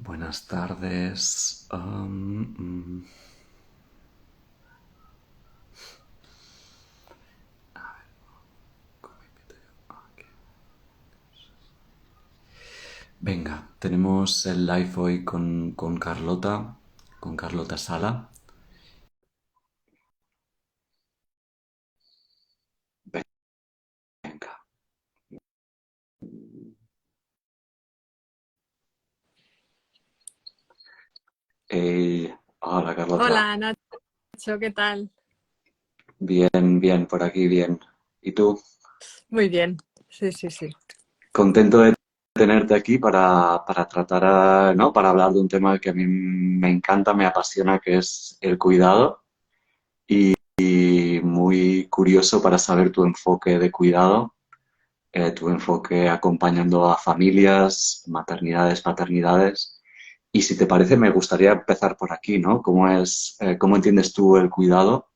Buenas tardes. Venga, tenemos el live hoy con Carlota Sala. Venga. Hola Carlota. Hola Nacho, ¿qué tal? Bien, bien, por aquí bien. ¿Y tú? Muy bien, sí, sí, sí. Contento de tenerte aquí para tratar, ¿no? Para hablar de un tema que a mí me encanta, me apasiona, que es el cuidado. Y muy curioso para saber tu enfoque de cuidado, tu enfoque acompañando a familias, maternidades, paternidades. Y si te parece, me gustaría empezar por aquí, ¿no? ¿Cómo entiendes tú el cuidado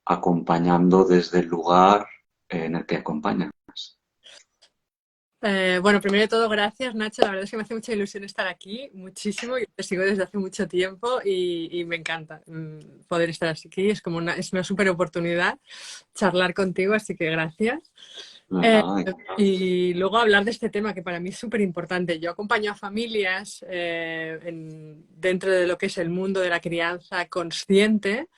acompañando desde el lugar en el que acompañas? Bueno, primero de todo, gracias Nacho. La verdad es que me hace mucha ilusión estar aquí, muchísimo. Yo te sigo desde hace mucho tiempo y me encanta poder estar aquí. Es una súper oportunidad charlar contigo, así que gracias. Eh, Nada, encantado. y luego hablar de este tema que para mí es súper importante. Yo acompaño a familias dentro de lo que es el mundo de la crianza consciente.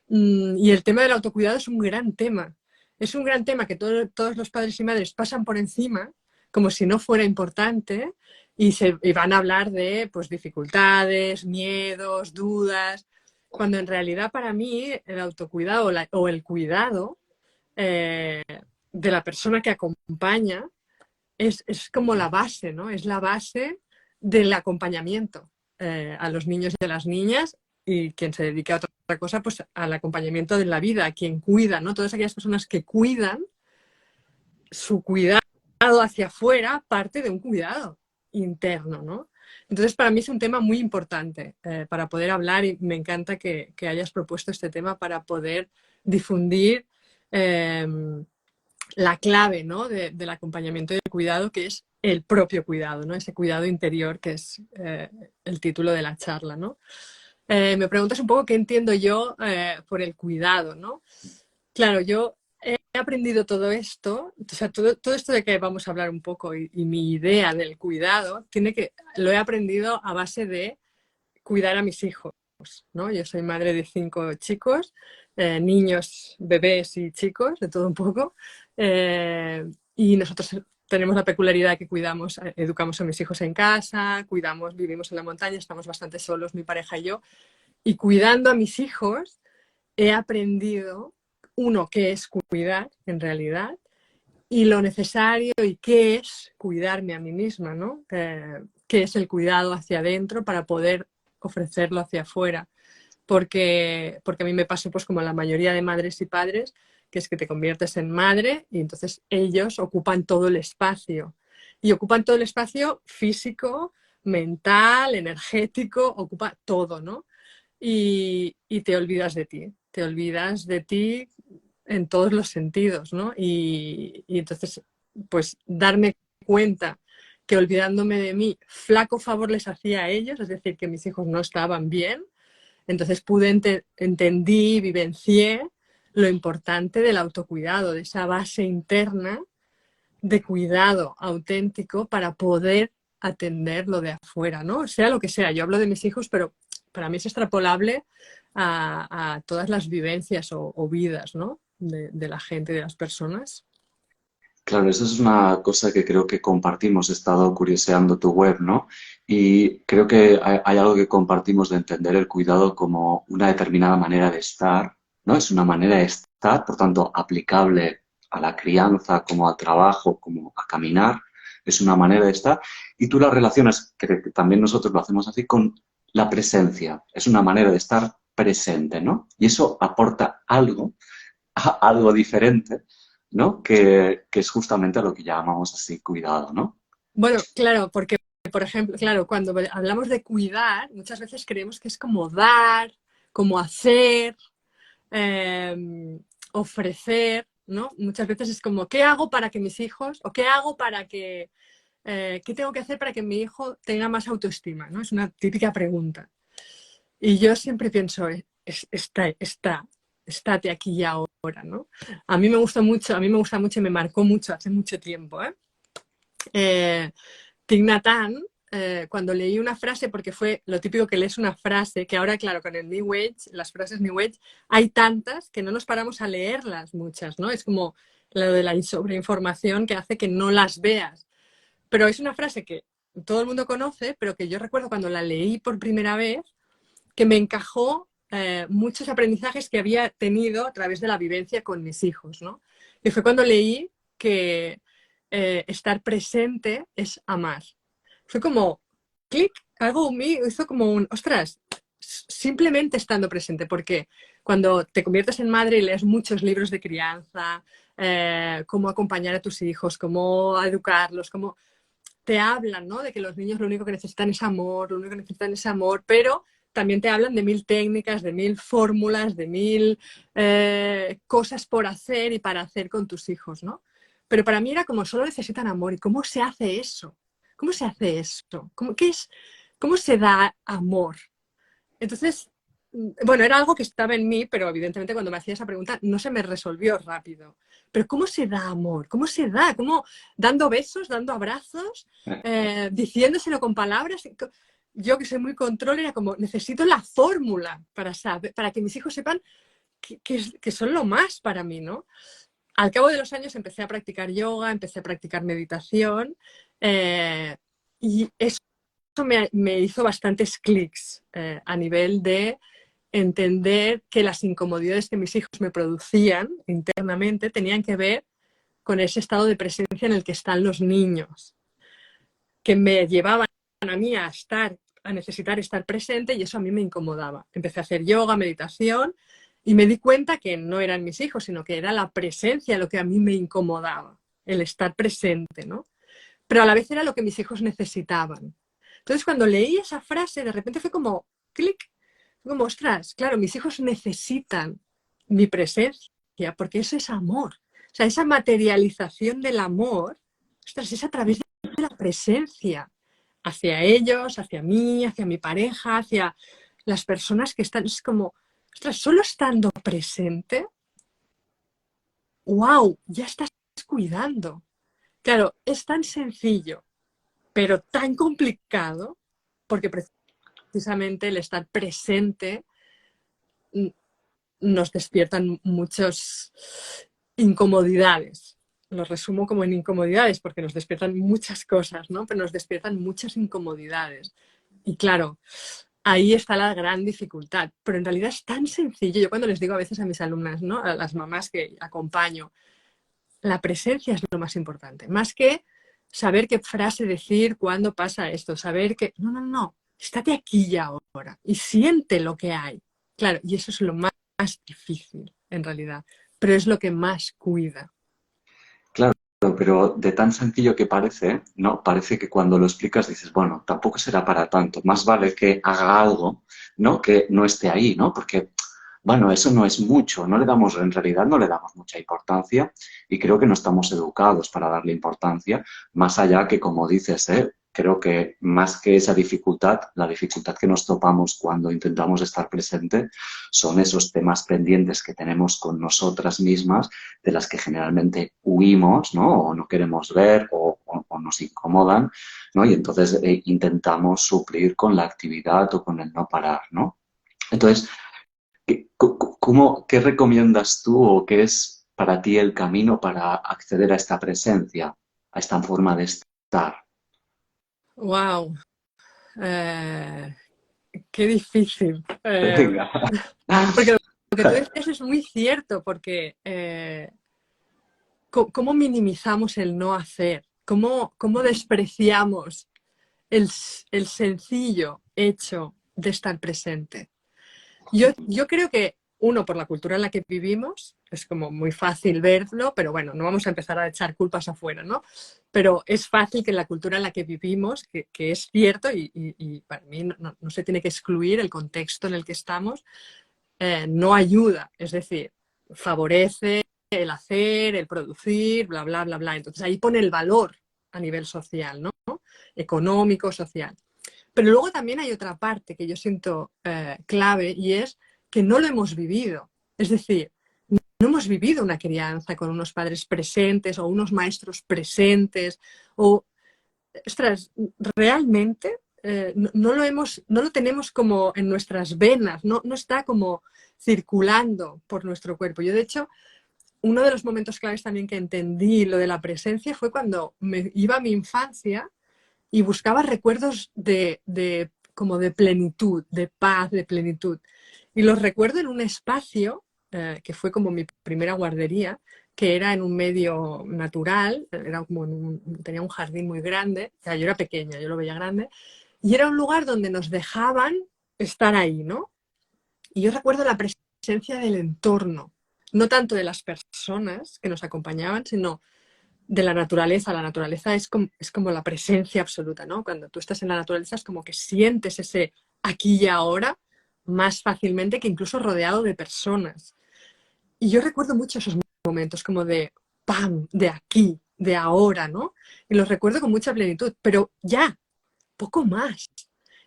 Y el tema del autocuidado es un gran tema. Es un gran tema que todos los padres y madres pasan por encima como si no fuera importante y van a hablar de pues, dificultades, miedos, dudas, cuando en realidad para mí el autocuidado o el cuidado eh, de la persona que acompaña es como la base, ¿no? Es la base del acompañamiento a los niños y a las niñas y quien se dedica a otra cosa, pues al acompañamiento de la vida, a quien cuida, ¿no? Todas aquellas personas que cuidan, su cuidado hacia afuera parte de un cuidado interno, ¿no? Entonces, para mí es un tema muy importante para poder hablar y me encanta que hayas propuesto este tema para poder difundir eh, la clave, ¿no? Del acompañamiento y del cuidado, que es el propio cuidado, ¿no? Ese cuidado interior que es el título de la charla, ¿no? Me preguntas un poco qué entiendo yo por el cuidado, ¿no? Claro, yo he aprendido todo esto, o sea, todo esto de que vamos a hablar un poco y mi idea del cuidado, lo he aprendido a base de cuidar a mis hijos, ¿no? Yo soy madre de 5 chicos, niños, bebés y chicos, de todo un poco. Y nosotros tenemos la peculiaridad que cuidamos, educamos a mis hijos en casa, cuidamos, vivimos en la montaña, estamos bastante solos, mi pareja y yo. Y cuidando a mis hijos, he aprendido, uno, qué es cuidar en realidad, y lo necesario y qué es cuidarme a mí misma, ¿no? Qué es el cuidado hacia adentro para poder ofrecerlo hacia afuera. Porque a mí me pasó pues como a la mayoría de madres y padres, que es que te conviertes en madre y entonces ellos ocupan todo el espacio. Y ocupan todo el espacio físico, mental, energético, ocupa todo, ¿no? Y te olvidas de ti en todos los sentidos, ¿no? Y entonces, pues darme cuenta que olvidándome de mí, flaco favor les hacía a ellos, es decir, que mis hijos no estaban bien, entonces entendí, vivencié lo importante del autocuidado, de esa base interna de cuidado auténtico para poder atender lo de afuera, ¿no? Sea lo que sea. Yo hablo de mis hijos, pero para mí es extrapolable a todas las vivencias o vidas, ¿no? De la gente, de las personas. Claro, eso es una cosa que creo que compartimos. He estado curioseando tu web, ¿no? Y creo que hay algo que compartimos de entender el cuidado como una determinada manera de estar, ¿no? Es una manera de estar, por tanto, aplicable a la crianza, como al trabajo, como a caminar. Es una manera de estar. Y tú la relacionas, que también nosotros lo hacemos así, con la presencia. Es una manera de estar presente, ¿no? Y eso aporta algo, algo diferente, ¿no? Que es justamente a lo que llamamos así cuidado, ¿no? Bueno, claro, porque, por ejemplo, claro, cuando hablamos de cuidar, muchas veces creemos que es como dar, como hacer, eh, ofrecer, ¿no? Muchas veces es como, ¿qué hago para que mis hijos, o qué hago para que ¿qué tengo que hacer para que mi hijo tenga más autoestima? ¿No? Es una típica pregunta. Y yo siempre pienso, estate aquí y ahora, ¿no? A mí me gusta mucho y me marcó mucho hace mucho tiempo, Thich Nhat Hanh, cuando leí una frase, porque fue lo típico que lees una frase, que ahora, claro, con el New Age, las frases New Age, hay tantas que no nos paramos a leerlas muchas, ¿no? Es como lo de la sobreinformación que hace que no las veas. Pero es una frase que todo el mundo conoce, pero que yo recuerdo cuando la leí por primera vez, que me encajó muchos aprendizajes que había tenido a través de la vivencia con mis hijos, ¿no? Y fue cuando leí que estar presente es amar. Fue como, clic, algo me hizo como un, ostras, simplemente estando presente, porque cuando te conviertes en madre y lees muchos libros de crianza, cómo acompañar a tus hijos, cómo educarlos, cómo te hablan, ¿no? De que los niños lo único que necesitan es amor, lo único que necesitan es amor, pero también te hablan de 1000 técnicas, de 1000 fórmulas, de 1000 cosas por hacer y para hacer con tus hijos, ¿no? Pero para mí era como solo necesitan amor. ¿Y cómo se hace eso? ¿Cómo se hace esto? ¿Cómo se da amor? Entonces, bueno, era algo que estaba en mí, pero evidentemente cuando me hacía esa pregunta no se me resolvió rápido. Pero ¿cómo se da amor? ¿Cómo se da? ¿Cómo dando besos, dando abrazos, diciéndoselo con palabras? Yo que soy muy control era como, necesito la fórmula para saber, para que mis hijos sepan que son lo más para mí, ¿no? Al cabo de los años empecé a practicar yoga, empecé a practicar meditación y eso me hizo bastantes clics a nivel de entender que las incomodidades que mis hijos me producían internamente tenían que ver con ese estado de presencia en el que están los niños, que me llevaban a mí a necesitar estar presente y eso a mí me incomodaba. Empecé a hacer yoga, meditación y me di cuenta que no eran mis hijos, sino que era la presencia lo que a mí me incomodaba, el estar presente, ¿no? Pero a la vez era lo que mis hijos necesitaban. Entonces, cuando leí esa frase, de repente fue como, clic, como, ostras, claro, mis hijos necesitan mi presencia, porque eso es amor. O sea, esa materialización del amor, ostras, es a través de la presencia hacia ellos, hacia mí, hacia mi pareja, hacia las personas que están. Es como, ostras, solo estando presente, wow, ya estás cuidando. Claro, es tan sencillo, pero tan complicado, porque precisamente el estar presente nos despiertan muchas incomodidades. Lo resumo como en incomodidades porque nos despiertan muchas cosas, ¿no? Pero nos despiertan muchas incomodidades. Y claro, ahí está la gran dificultad. Pero en realidad es tan sencillo. Yo cuando les digo a veces a mis alumnas, ¿no? A las mamás que acompaño, la presencia es lo más importante. Más que saber qué frase decir cuando pasa esto. Saber que, no, no, no, estate aquí y ahora. Y siente lo que hay. Claro, y eso es lo más difícil, en realidad, pero es lo que más cuida. Claro, pero de tan sencillo que parece, ¿no? Parece que cuando lo explicas dices, bueno, tampoco será para tanto. Más vale que haga algo, ¿no? Que no esté ahí, ¿no? Porque, bueno, eso no es mucho. No le damos, en realidad no le damos mucha importancia y creo que no estamos educados para darle importancia, más allá que, como dices, creo que más que esa dificultad, la dificultad que nos topamos cuando intentamos estar presente son esos temas pendientes que tenemos con nosotras mismas, de las que generalmente huimos, ¿no? O no queremos ver o nos incomodan, ¿no? Y entonces intentamos suplir con la actividad o con el no parar, ¿no? Entonces, ¿qué recomiendas tú o qué es para ti el camino para acceder a esta presencia, a esta forma de estar? ¡Wow! ¡Qué difícil! Venga. Porque lo que tú dices es muy cierto, porque ¿cómo minimizamos el no hacer? ¿Cómo despreciamos el sencillo hecho de estar presente? Yo creo que, uno, por la cultura en la que vivimos, es como muy fácil verlo, pero bueno, no vamos a empezar a echar culpas afuera, ¿no? Pero es fácil que en la cultura en la que vivimos, que es cierto, y para mí no se tiene que excluir el contexto en el que estamos, no ayuda, es decir, favorece el hacer, el producir, bla, bla, bla, bla. Entonces ahí pone el valor a nivel social, ¿no? económico, social. Pero luego también hay otra parte que yo siento clave y es que no lo hemos vivido. Es decir, no hemos vivido una crianza con unos padres presentes o unos maestros presentes o, ostras, realmente no lo tenemos como en nuestras venas, no está como circulando por nuestro cuerpo. Yo, de hecho, uno de los momentos claves también que entendí lo de la presencia fue cuando me iba a mi infancia y buscaba recuerdos como de plenitud, de paz, de plenitud. Y los recuerdo en un espacio que fue como mi primera guardería, que era en un medio natural, era como tenía un jardín muy grande, o sea, yo era pequeña, yo lo veía grande, y era un lugar donde nos dejaban estar ahí, ¿no? Y yo recuerdo la presencia del entorno, no tanto de las personas que nos acompañaban, sino de la naturaleza. La naturaleza es como la presencia absoluta, ¿no? Cuando tú estás en la naturaleza es como que sientes ese aquí y ahora más fácilmente que incluso rodeado de personas. Y yo recuerdo mucho esos momentos como de ¡pam! De aquí, de ahora, ¿no? Y los recuerdo con mucha plenitud, pero ya, poco más.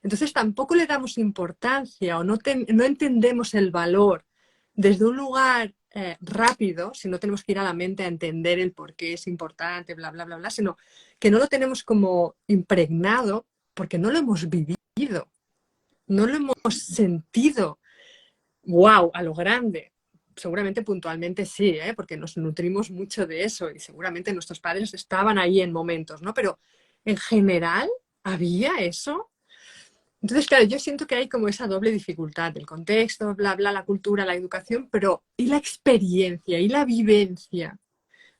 Entonces tampoco le damos importancia o no entendemos el valor desde un lugar rápido, si no tenemos que ir a la mente a entender el por qué es importante, bla, bla, bla, bla, sino que no lo tenemos como impregnado porque no lo hemos vivido, no lo hemos sentido, wow, a lo grande. Seguramente puntualmente sí, porque nos nutrimos mucho de eso y seguramente nuestros padres estaban ahí en momentos, ¿no? Pero en general, ¿había eso? Entonces, claro, yo siento que hay como esa doble dificultad, el contexto, bla, bla, la cultura, la educación, pero ¿y la experiencia? ¿Y la vivencia?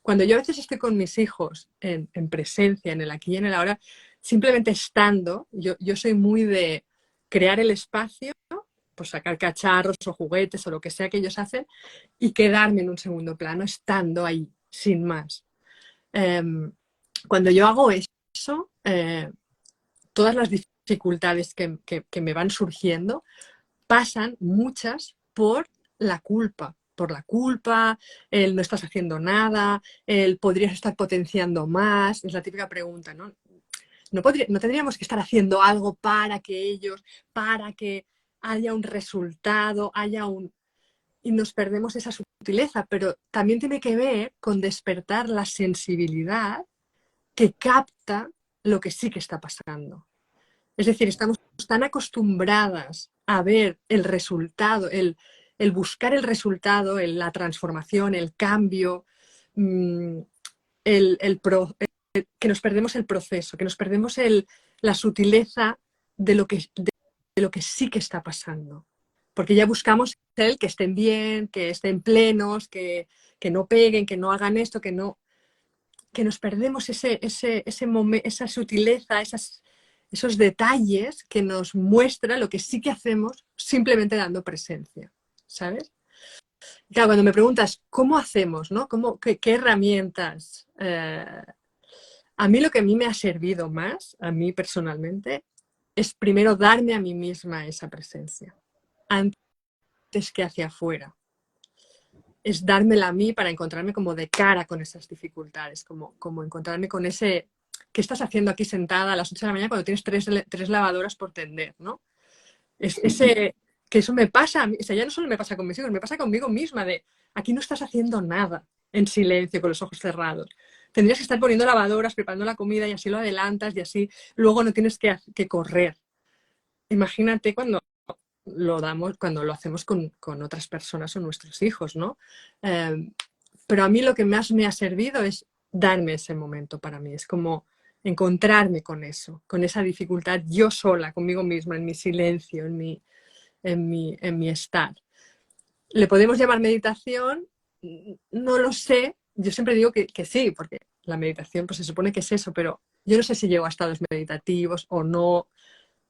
Cuando yo a veces estoy con mis hijos en presencia, en el aquí y en el ahora, simplemente estando, yo soy muy de crear el espacio, pues sacar cacharros o juguetes o lo que sea que ellos hacen y quedarme en un segundo plano, estando ahí, sin más. Cuando yo hago eso, todas las dificultades que me van surgiendo pasan muchas por la culpa, el no estás haciendo nada, el podrías estar potenciando más, es la típica pregunta, ¿no? No tendríamos que estar haciendo algo para que ellos, para que haya un resultado, y nos perdemos esa sutileza, pero también tiene que ver con despertar la sensibilidad que capta lo que sí que está pasando. Es decir, estamos tan acostumbradas a ver el resultado, el buscar el resultado, la transformación, el cambio, el, el pro, que nos perdemos el proceso, que nos perdemos la sutileza de lo que sí que está pasando. Porque ya buscamos el que estén bien, que estén plenos, que no peguen, que no hagan esto, que nos perdemos esa sutileza, esos detalles que nos muestra lo que sí que hacemos simplemente dando presencia, ¿sabes? Claro, cuando me preguntas cómo hacemos, ¿no? ¿Qué herramientas? A mí lo que a mí me ha servido más, a mí personalmente, es primero darme a mí misma esa presencia, antes que hacia afuera. Es dármela a mí para encontrarme como de cara con esas dificultades, como encontrarme con ese... ¿Qué estás haciendo aquí sentada a las 8 de la mañana cuando tienes tres lavadoras por tender, ¿no? Que eso me pasa a mí, o sea, ya no solo me pasa con mis hijos, me pasa conmigo misma, de aquí no estás haciendo nada en silencio, con los ojos cerrados. Tendrías que estar poniendo lavadoras, preparando la comida y así lo adelantas y así luego no tienes que correr. Imagínate cuando lo hacemos con otras personas o nuestros hijos, ¿no? Pero a mí lo que más me ha servido es darme ese momento para mí, es como encontrarme con eso, con esa dificultad yo sola, conmigo misma, en mi silencio, en mi estar. ¿Le podemos llamar meditación? No lo sé, yo siempre digo que sí, porque la meditación pues se supone que es eso, pero yo no sé si llego a estados meditativos o no.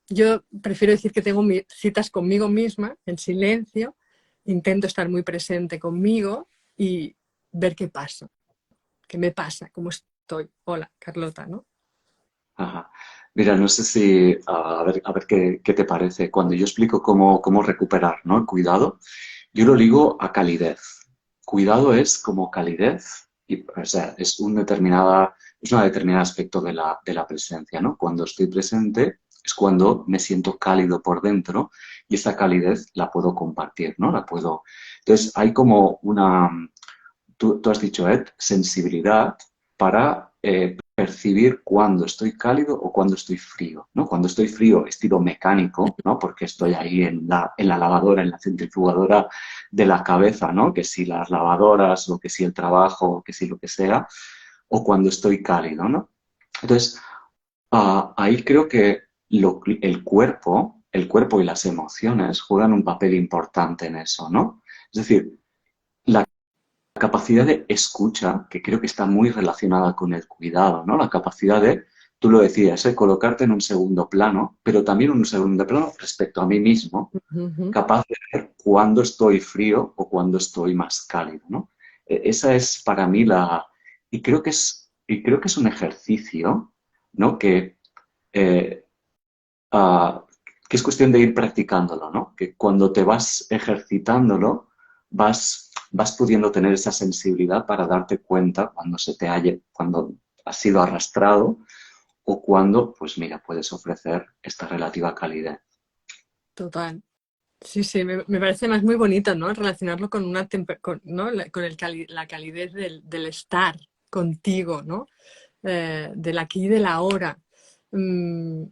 Yo prefiero decir que tengo citas conmigo misma, en silencio, intento estar muy presente conmigo y ver qué pasa, qué me pasa, cómo estoy. Hola, Carlota, ¿no? Ajá. Mira, no sé si, a ver qué te parece. Cuando yo explico cómo recuperar, ¿no? El cuidado, yo lo ligo a calidez. Cuidado es como calidez, y, o sea, es una determinada es un determinado aspecto de la presencia, ¿no? Cuando estoy presente es cuando me siento cálido por dentro y esa calidez la puedo compartir, ¿no? La puedo... Entonces, hay como una, tú has dicho, Ed, sensibilidad para percibir cuándo estoy cálido o cuándo estoy frío, ¿no? Cuando estoy frío, estilo mecánico, ¿no? Porque estoy ahí en la lavadora, en la centrifugadora de la cabeza, ¿no? Que si las lavadoras o que si el trabajo o que si lo que sea, o cuando estoy cálido, ¿no? Entonces, ahí creo que el cuerpo y las emociones juegan un papel importante en eso, ¿no? Es decir, la capacidad de escucha, que creo que está muy relacionada con el cuidado, ¿no? La capacidad de, tú lo decías, colocarte en un segundo plano, pero también en un segundo plano respecto a mí mismo, Ujú. capaz de ver cuándo estoy frío o cuándo estoy más cálido, ¿no? Esa es para mí la... Y creo que es un ejercicio, ¿no? Eh, ah, que es cuestión de ir practicándolo, ¿no? Que cuando te vas ejercitándolo, vas pudiendo tener esa sensibilidad para darte cuenta cuando se te haya, cuando has sido arrastrado o cuando, pues mira, puedes ofrecer esta relativa calidez. Total. Sí, sí, me parece más muy bonito, ¿no? Relacionarlo con ¿no? Con la calidez del estar contigo, ¿no? Del aquí y del ahora. Mm,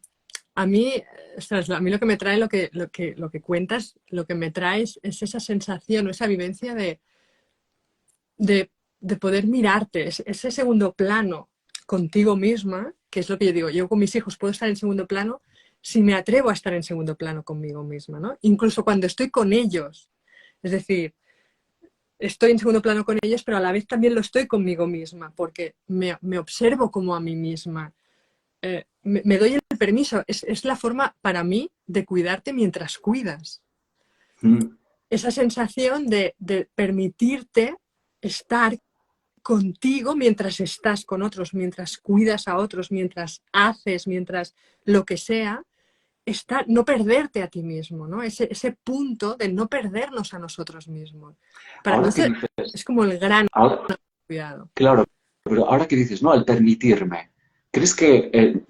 a mí, ostras, a mí lo que me trae, lo que cuentas, lo que me trae es esa sensación o esa vivencia de poder mirarte, ese segundo plano contigo misma, que es lo que yo digo, yo con mis hijos puedo estar en segundo plano si me atrevo a estar en segundo plano conmigo misma, ¿no? Incluso cuando estoy con ellos. Es decir, estoy en segundo plano con ellos, pero a la vez también lo estoy conmigo misma, porque me observo como a mí misma. Me doy el permiso. Es la forma para mí de cuidarte mientras cuidas. Mm. Esa sensación de permitirte estar contigo mientras estás con otros, mientras cuidas a otros, mientras haces, mientras lo que sea, no perderte a ti mismo, ¿no? Ese punto de no perdernos a nosotros mismos. Para mí Ahora que eso dices, es como el gran ahora, cuidado. claro, pero ahora que dices, no, el permitirme, ¿crees que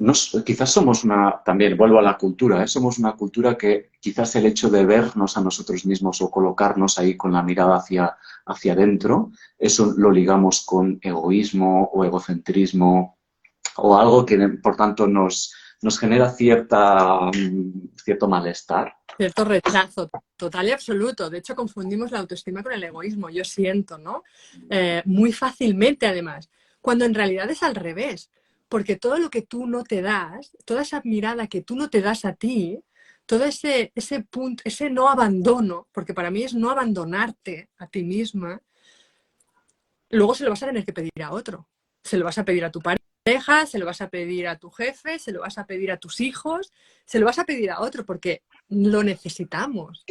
quizás somos una, también vuelvo a la cultura, somos una cultura que quizás el hecho de vernos a nosotros mismos o colocarnos ahí con la mirada hacia adentro, eso lo ligamos con egoísmo o egocentrismo o algo que por tanto nos genera cierto malestar? Cierto rechazo total y absoluto. De hecho, confundimos la autoestima con el egoísmo, yo siento, ¿no? Muy fácilmente, además, cuando en realidad es al revés. Porque todo lo que tú no te das, toda esa mirada que tú no te das a ti, todo ese punto, ese no abandono, porque para mí es no abandonarte a ti misma, luego se lo vas a tener que pedir a otro. Se lo vas a pedir a tu pareja, se lo vas a pedir a tu jefe, se lo vas a pedir a tus hijos, se lo vas a pedir a otro porque lo necesitamos.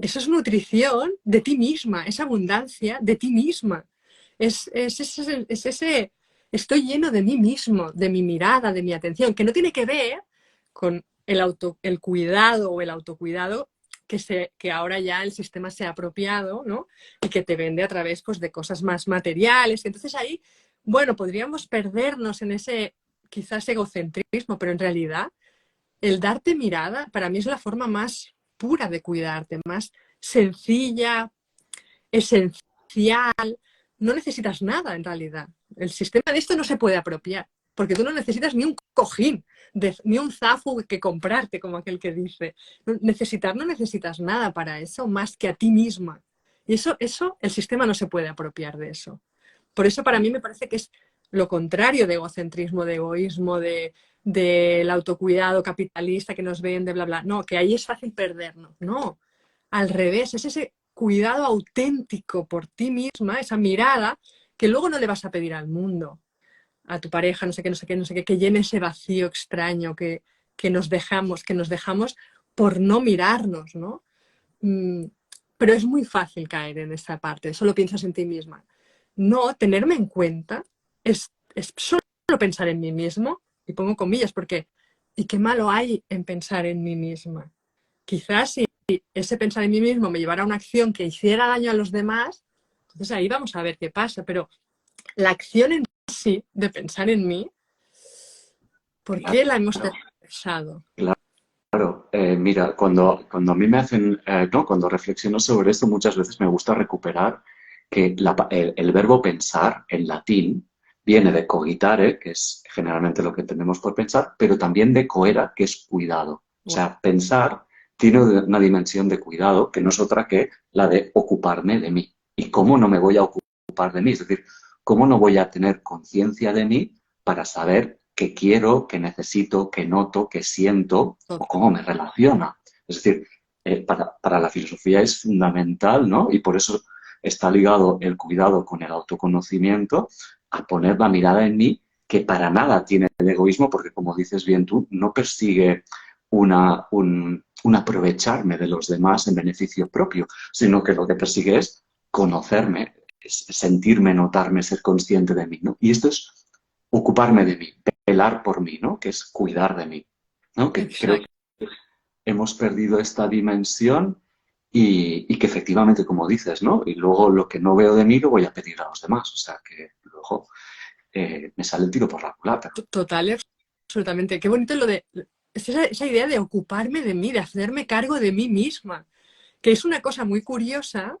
Eso es nutrición de ti misma, es abundancia de ti misma. Ese, estoy lleno de mí mismo, de mi mirada, de mi atención, que no tiene que ver con el cuidado o el autocuidado que ahora ya el sistema se ha apropiado, ¿no? Y que te vende a través pues, de cosas más materiales. Entonces ahí, bueno, podríamos perdernos en ese quizás egocentrismo, pero en realidad el darte mirada para mí es la forma más pura de cuidarte, más sencilla, esencial. No necesitas nada en realidad. El sistema de esto no se puede apropiar, porque tú no necesitas ni un cojín, ni un zafo que comprarte, como aquel que dice. No necesitas nada para eso más que a ti misma. Y eso, el sistema no se puede apropiar de eso. Por eso para mí me parece que es lo contrario de egocentrismo, de egoísmo, del autocuidado capitalista que nos vende, bla, bla. No, que ahí es fácil perdernos. No, al revés, es ese cuidado auténtico por ti misma, esa mirada que luego no le vas a pedir al mundo, a tu pareja, no sé qué, no sé qué, no sé qué, que llene ese vacío extraño que nos dejamos por no mirarnos, ¿no? Mm, pero es muy fácil caer en esta parte, solo piensas en ti misma. No, tenerme en cuenta es solo pensar en mí mismo, y pongo comillas porque, ¿y qué malo hay en pensar en mí misma? Quizás si ese pensar en mí mismo me llevara a una acción que hiciera daño a los demás, entonces ahí vamos a ver qué pasa, pero la acción en sí, de pensar en mí, ¿por qué la hemos Claro, tergiversado? claro. Mira, cuando a mí me hacen, no, cuando reflexiono sobre esto, muchas veces me gusta recuperar que el verbo pensar en latín viene de cogitare, que es generalmente lo que entendemos por pensar, pero también de coera, que es cuidado. O sea, pensar tiene una dimensión de cuidado que no es otra que la de ocuparme de mí. ¿Y cómo no me voy a ocupar de mí? Es decir, ¿cómo no voy a tener conciencia de mí para saber qué quiero, qué necesito, qué noto, qué siento o cómo me relaciona? Es decir, para la filosofía es fundamental, ¿no? Y por eso está ligado el cuidado con el autoconocimiento, a poner la mirada en mí, que para nada tiene el egoísmo, porque como dices bien tú, no persigue un aprovecharme de los demás en beneficio propio, sino que lo que persigue es conocerme, es sentirme, notarme, ser consciente de mí, ¿no? Y esto es ocuparme de mí, velar por mí, ¿no? Que es cuidar de mí, ¿no? Que creo que Exacto. hemos perdido esta dimensión y que efectivamente, como dices, ¿no? Y luego lo que no veo de mí lo voy a pedir a los demás, o sea que luego me sale el tiro por la culata. Total, absolutamente. Qué bonito lo de esa idea de ocuparme de mí, de hacerme cargo de mí misma, que es una cosa muy curiosa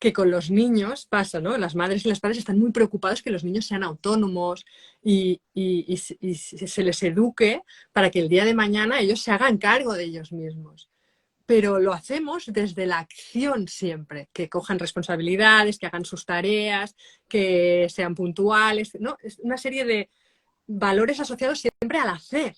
que con los niños pasa, ¿no? Las madres y los padres están muy preocupados que los niños sean autónomos y se les eduque para que el día de mañana ellos se hagan cargo de ellos mismos. Pero lo hacemos desde la acción siempre, que cojan responsabilidades, que hagan sus tareas, que sean puntuales, ¿no? Es una serie de valores asociados siempre al hacer.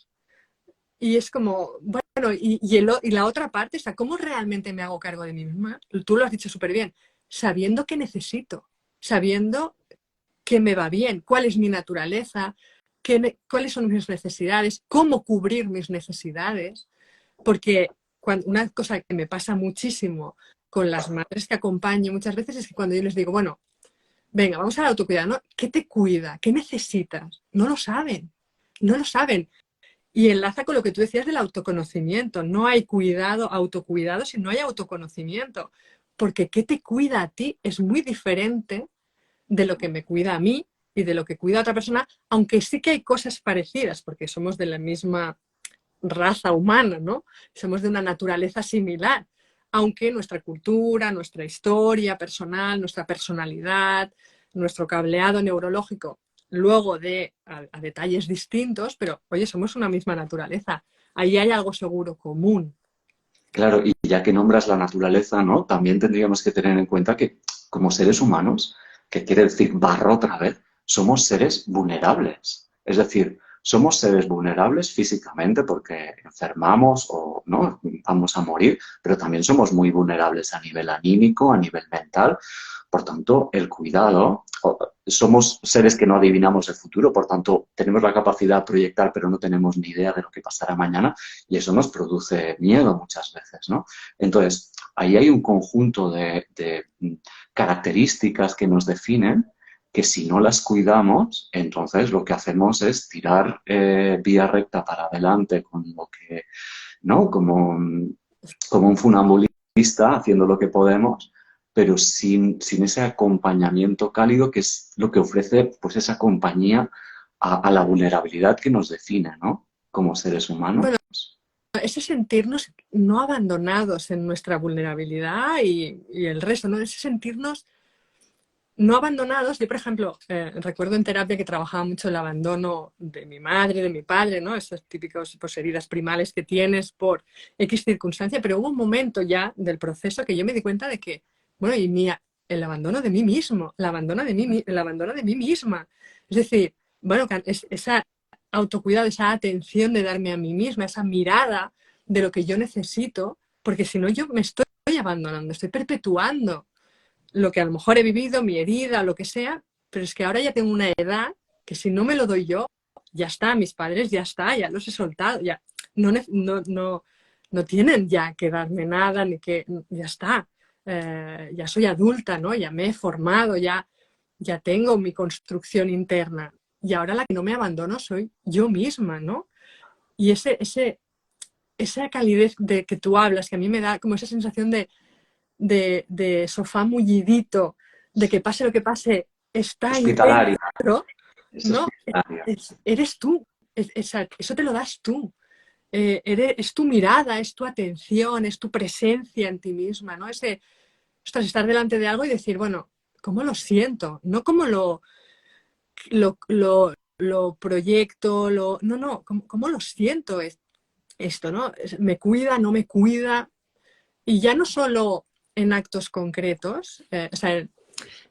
Y es como, bueno, y la otra parte está, ¿cómo realmente me hago cargo de mí misma? Tú lo has dicho súper bien, sabiendo qué necesito, sabiendo qué me va bien, cuál es mi naturaleza, cuáles son mis necesidades, cómo cubrir mis necesidades, porque una cosa que me pasa muchísimo con las madres que acompaño muchas veces es que cuando yo les digo, bueno, venga, vamos al autocuidado, ¿no? ¿Qué te cuida? ¿Qué necesitas? No lo saben, no lo saben. Y enlaza con lo que tú decías del autoconocimiento. No hay cuidado, autocuidado si no hay autoconocimiento. Porque qué te cuida a ti es muy diferente de lo que me cuida a mí y de lo que cuida a otra persona, aunque sí que hay cosas parecidas, porque somos de la misma raza humana, ¿no? Somos de una naturaleza similar, aunque nuestra cultura, nuestra historia personal, nuestra personalidad, nuestro cableado neurológico, luego de a detalles distintos, pero oye, somos una misma naturaleza. Ahí hay algo seguro común. Claro, y ya que nombras la naturaleza, ¿no? También tendríamos que tener en cuenta que como seres humanos, que quiere decir barro otra vez, somos seres vulnerables. Es decir, somos seres vulnerables físicamente porque enfermamos o no vamos a morir, pero también somos muy vulnerables a nivel anímico, a nivel mental. Por tanto, el cuidado, somos seres que no adivinamos el futuro, por tanto, tenemos la capacidad de proyectar, pero no tenemos ni idea de lo que pasará mañana y eso nos produce miedo muchas veces, ¿no? Entonces, ahí hay un conjunto de características que nos definen que si no las cuidamos, entonces lo que hacemos es tirar vía recta para adelante con lo que, ¿no? Como un funambulista haciendo lo que podemos, pero sin ese acompañamiento cálido que es lo que ofrece pues esa compañía a la vulnerabilidad que nos define, ¿no? Como seres humanos. Bueno, ese sentirnos no abandonados en nuestra vulnerabilidad y el resto, ¿no? Ese sentirnos no abandonados. Yo, por ejemplo, recuerdo en terapia que trabajaba mucho el abandono de mi madre, de mi padre, ¿no? Esas típicas pues, heridas primales que tienes por X circunstancia, pero hubo un momento ya del proceso que yo me di cuenta de que, bueno, y el abandono de mí mismo, el abandono de mí misma. Es decir, bueno, esa autocuidado, esa atención de darme a mí misma, esa mirada de lo que yo necesito, porque si no yo me estoy abandonando, estoy perpetuando lo que a lo mejor he vivido, mi herida, lo que sea, pero es que ahora ya tengo una edad que si no me lo doy yo, ya está, mis padres ya está, ya los he soltado, ya no tienen ya que darme nada, ni que, ya está, ya soy adulta, ¿no? Ya me he formado, ya tengo mi construcción interna y ahora la que no me abandono soy yo misma, ¿no? Y esa calidez de que tú hablas, que a mí me da como esa sensación de sofá mullidito, de que pase lo que pase, está ahí Hospitalaria. dentro. Eso es ¿no? necesario. Eres tú, eso te lo das tú. Es tu mirada, es tu atención, es tu presencia en ti misma, ¿no? Ostras, estar delante de algo y decir, bueno, ¿cómo lo siento? No cómo lo proyecto, no, no, ¿cómo lo siento esto, ¿no? ¿Me cuida, no me cuida? Y ya no solo en actos concretos, o sea,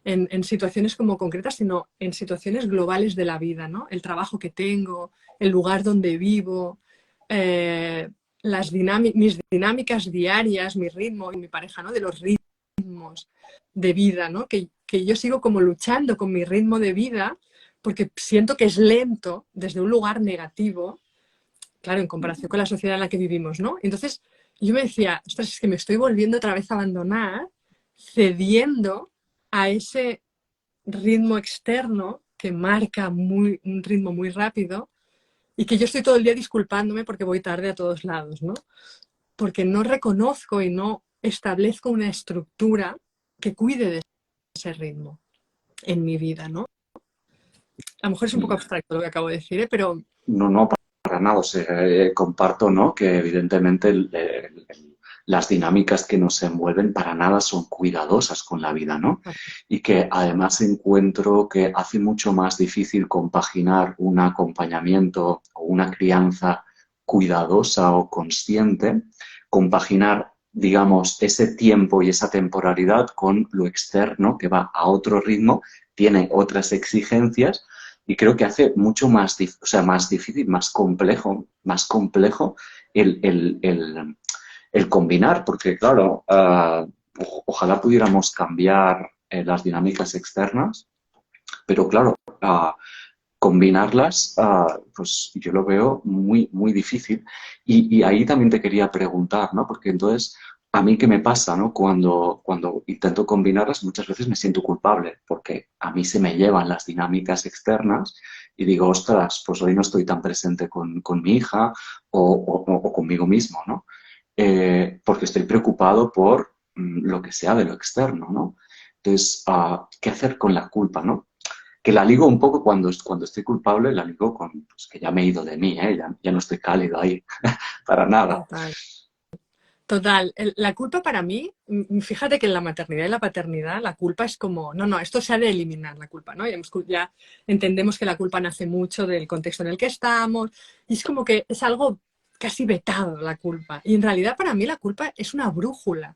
en situaciones como concretas, sino en situaciones globales de la vida, ¿no? El trabajo que tengo, el lugar donde vivo, eh, mis dinámicas diarias, mi ritmo y mi pareja, ¿no? De los ritmos de vida, ¿no? Que yo sigo como luchando con mi ritmo de vida porque siento que es lento desde un lugar negativo, claro, en comparación con la sociedad en la que vivimos, ¿no? Entonces yo me decía, ostras, es que me estoy volviendo otra vez a abandonar, cediendo a ese ritmo externo que marca un ritmo muy rápido y que yo estoy todo el día disculpándome porque voy tarde a todos lados, ¿no? Porque no reconozco y no establezco una estructura que cuide de ese ritmo en mi vida, ¿no? A lo mejor es un poco abstracto lo que acabo de decir, ¿eh? Pero No, no, para nada. O sea, comparto, ¿no? Que evidentemente las dinámicas que nos envuelven para nada son cuidadosas con la vida, ¿no? Y que además encuentro que hace mucho más difícil compaginar un acompañamiento o una crianza cuidadosa o consciente, compaginar, digamos, ese tiempo y esa temporalidad con lo externo que va a otro ritmo, tiene otras exigencias y creo que hace mucho más, o sea, más difícil, más complejo el combinar, porque claro, ojalá pudiéramos cambiar las dinámicas externas, pero claro, combinarlas, pues yo lo veo muy, muy difícil. Y ahí también te quería preguntar, ¿no? Porque entonces, a mí qué me pasa, ¿no? Cuando intento combinarlas, muchas veces me siento culpable, porque a mí se me llevan las dinámicas externas y digo, ostras, pues hoy no estoy tan presente con mi hija o conmigo mismo, ¿no? Porque estoy preocupado por lo que sea de lo externo, ¿no? Entonces, ¿qué hacer con la culpa, ¿no? Que la ligo un poco cuando estoy culpable, la ligo con pues, que ya me he ido de mí, ¿eh? Ya no estoy cálido ahí, para nada. total. Total, la culpa para mí, fíjate que en la maternidad y la paternidad la culpa es como, no, no, esto se ha de eliminar la culpa, ¿no? Ya entendemos que la culpa nace mucho del contexto en el que estamos y es como que es algo casi vetado la culpa. Y en realidad para mí la culpa es una brújula.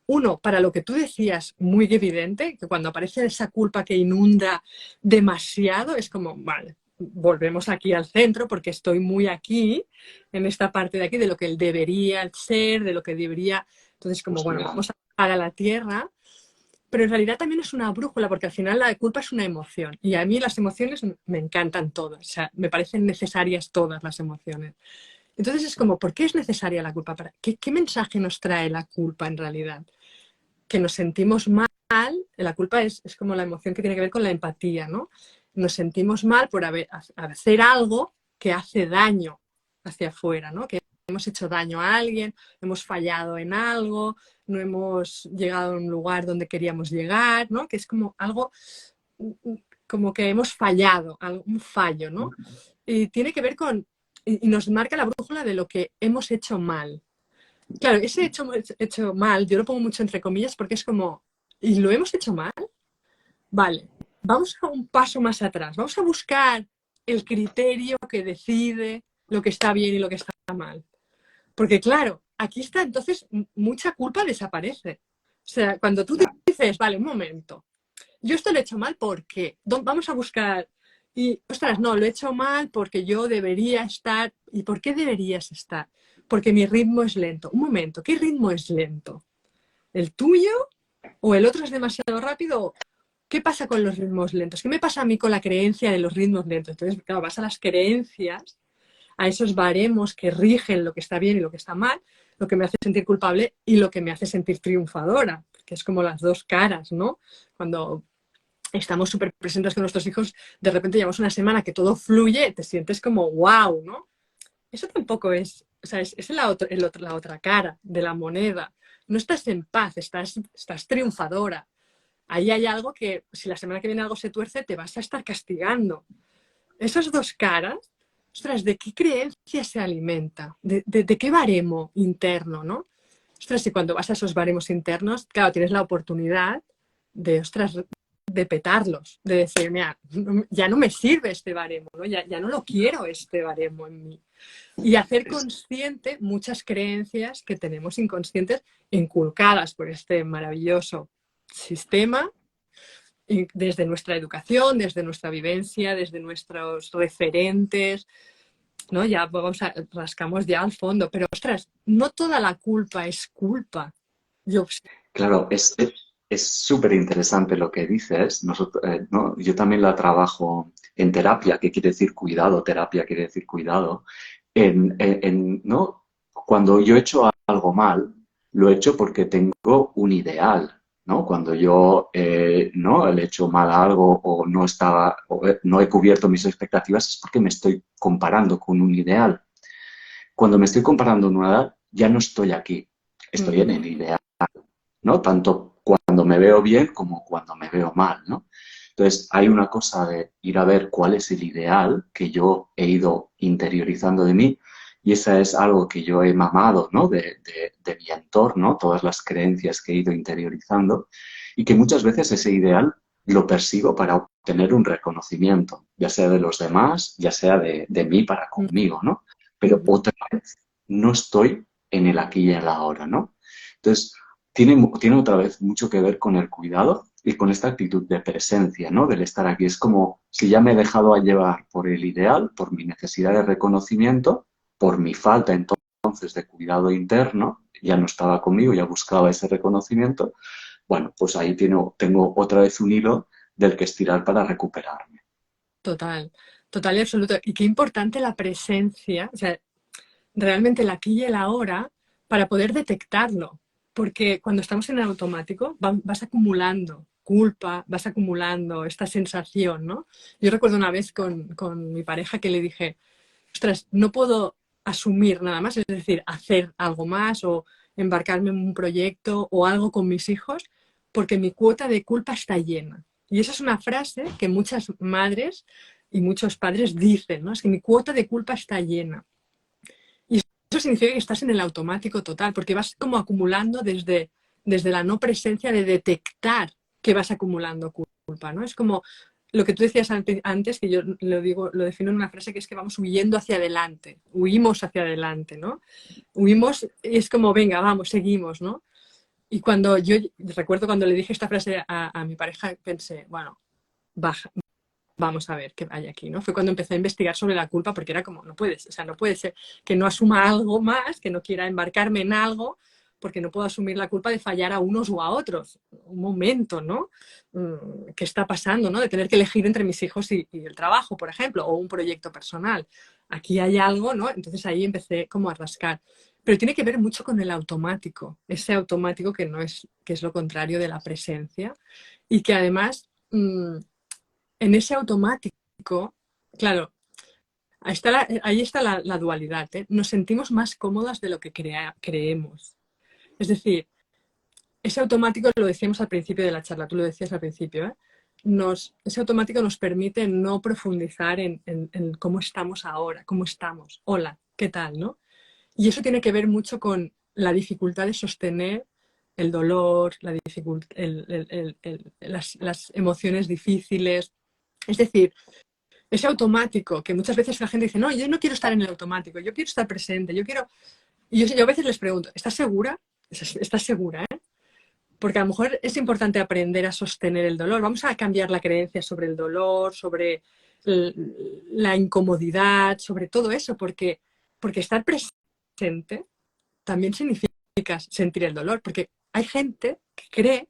Uno, para lo que tú decías, muy evidente, que cuando aparece esa culpa que inunda demasiado, es como, vale, volvemos aquí al centro porque estoy muy aquí, en esta parte de aquí, de lo que él debería ser, de lo que debería. Entonces, como, Pues bueno, mira, vamos a la tierra, pero en realidad también es una brújula, porque al final la culpa es una emoción. Y a mí las emociones me encantan todas, o sea, me parecen necesarias todas las emociones. Entonces es como, ¿por qué es necesaria la culpa? ¿Qué mensaje nos trae la culpa en realidad? Que nos sentimos mal, la culpa es como la emoción que tiene que ver con la empatía, ¿no? Nos sentimos mal por hacer algo que hace daño hacia afuera, ¿no? Que hemos hecho daño a alguien, hemos fallado en algo, no hemos llegado a un lugar donde queríamos llegar, ¿no? Que es como algo, como que hemos fallado, un fallo, ¿no? Y tiene que ver y nos marca la brújula de lo que hemos hecho mal. Claro, ese hecho mal, yo lo pongo mucho entre comillas porque es como, ¿y lo hemos hecho mal? Vale, vamos a un paso más atrás, vamos a buscar el criterio que decide lo que está bien y lo que está mal. Porque claro, aquí está, entonces mucha culpa desaparece. O sea, cuando tú dices, vale, un momento, yo esto lo he hecho mal porque vamos a buscar y, ostras, no, lo he hecho mal porque yo debería estar. ¿Y por qué deberías estar? Porque mi ritmo es lento. Un momento, ¿qué ritmo es lento? ¿El tuyo? ¿O el otro es demasiado rápido? ¿Qué pasa con los ritmos lentos? ¿Qué me pasa a mí con la creencia de los ritmos lentos? Entonces, claro, vas a las creencias, a esos baremos que rigen lo que está bien y lo que está mal, lo que me hace sentir culpable y lo que me hace sentir triunfadora, que es como las dos caras, ¿no? Cuando estamos súper presentes con nuestros hijos, de repente llevamos una semana que todo fluye, te sientes como wow, ¿no? Eso tampoco o sea, es la otra cara de la moneda. No estás en paz, estás triunfadora. Ahí hay algo que, si la semana que viene algo se tuerce, te vas a estar castigando. esas dos caras, ostras, ¿de qué creencia se alimenta? ¿De qué baremo interno, no? Ostras, y cuando vas a esos baremos internos, claro, tienes la oportunidad de, ostras, de petarlos, de decir, mira, ya no me sirve este baremo, ¿no? Ya no lo quiero este baremo en mí. Y hacer Es, consciente muchas creencias que tenemos inconscientes inculcadas por este maravilloso sistema, y desde nuestra educación, desde nuestra vivencia, desde nuestros referentes, ¿no? Ya vamos rascamos ya al fondo, pero ostras, no toda la culpa es culpa. Yo, claro, es súper interesante lo que dices. ¿No? Yo también la trabajo en terapia, que quiere decir cuidado, terapia quiere decir cuidado. ¿No? Cuando yo he hecho algo mal, lo he hecho porque tengo un ideal, ¿no? Cuando yo ¿no? le he hecho mal a algo o no estaba, no he cubierto mis expectativas, es porque me estoy comparando con un ideal. Cuando me estoy comparando con un ideal, ya no estoy aquí, estoy en uh-huh. el ideal, ¿no? Tanto cuando me veo bien como cuando me veo mal, ¿no? Entonces, hay una cosa de ir a ver cuál es el ideal que yo he ido interiorizando de mí y esa es algo que yo he mamado, ¿no? De mi entorno, todas las creencias que he ido interiorizando y que muchas veces ese ideal lo persigo para obtener un reconocimiento, ya sea de los demás, ya sea de mí para conmigo, ¿no? Pero Uh-huh. otra vez no estoy en el aquí y el ahora, ¿no? Entonces, tiene otra vez mucho que ver con el cuidado y con esta actitud de presencia, ¿no? Del estar aquí. Es como si ya me he dejado a llevar por el ideal, por mi necesidad de reconocimiento, por mi falta entonces de cuidado interno, ya no estaba conmigo, ya buscaba ese reconocimiento. Bueno, pues ahí tengo otra vez un hilo del que estirar para recuperarme. Total, total y absoluto. Y qué importante la presencia, o sea, realmente el aquí y el ahora para poder detectarlo. Porque cuando estamos en el automático vas acumulando culpa, vas acumulando esta sensación, ¿no? Yo recuerdo una vez con mi pareja que le dije, ostras, no puedo asumir nada más, es decir, hacer algo más o embarcarme en un proyecto o algo con mis hijos, porque mi cuota de culpa está llena. Y esa es una frase que muchas madres y muchos padres dicen, ¿no? Es que mi cuota de culpa está llena. Y eso significa que estás en el automático total, porque vas como acumulando desde la no presencia de detectar que vas acumulando culpa, ¿no? Es como lo que tú decías antes, que yo lo digo, lo defino en una frase que es que vamos huyendo hacia adelante, huimos hacia adelante, ¿no? Huimos y es como, venga, vamos, seguimos, ¿no? Y cuando yo recuerdo cuando le dije esta frase a mi pareja, pensé, bueno, baja, vamos a ver qué hay aquí, ¿no? Fue cuando empecé a investigar sobre la culpa porque era como, no puedes, o sea, no puede ser que no asuma algo más, que no quiera embarcarme en algo, porque no puedo asumir la culpa de fallar a unos o a otros. Un momento, ¿no? ¿Qué está pasando, no? De tener que elegir entre mis hijos y el trabajo, por ejemplo, o un proyecto personal. Aquí hay algo, ¿no? Entonces ahí empecé como a rascar. Pero tiene que ver mucho con el automático, ese automático que no es, que es lo contrario de la presencia y que además en ese automático, claro, ahí está la dualidad, ¿eh? Nos sentimos más cómodas de lo que creemos. Es decir, ese automático, lo decíamos al principio de la charla, tú lo decías al principio, ¿eh? Ese automático nos permite no profundizar en cómo estamos ahora, cómo estamos, hola, ¿qué tal? ¿No? Y eso tiene que ver mucho con la dificultad de sostener el dolor, las emociones difíciles. Es decir, ese automático, que muchas veces la gente dice, no, yo no quiero estar en el automático, yo quiero estar presente, yo quiero... Y yo a veces les pregunto, ¿estás segura? ¿Estás segura? ¿Eh? Porque a lo mejor es importante aprender a sostener el dolor. Vamos a cambiar la creencia sobre el dolor, sobre la incomodidad, sobre todo eso, porque estar presente también significa sentir el dolor, porque hay gente que cree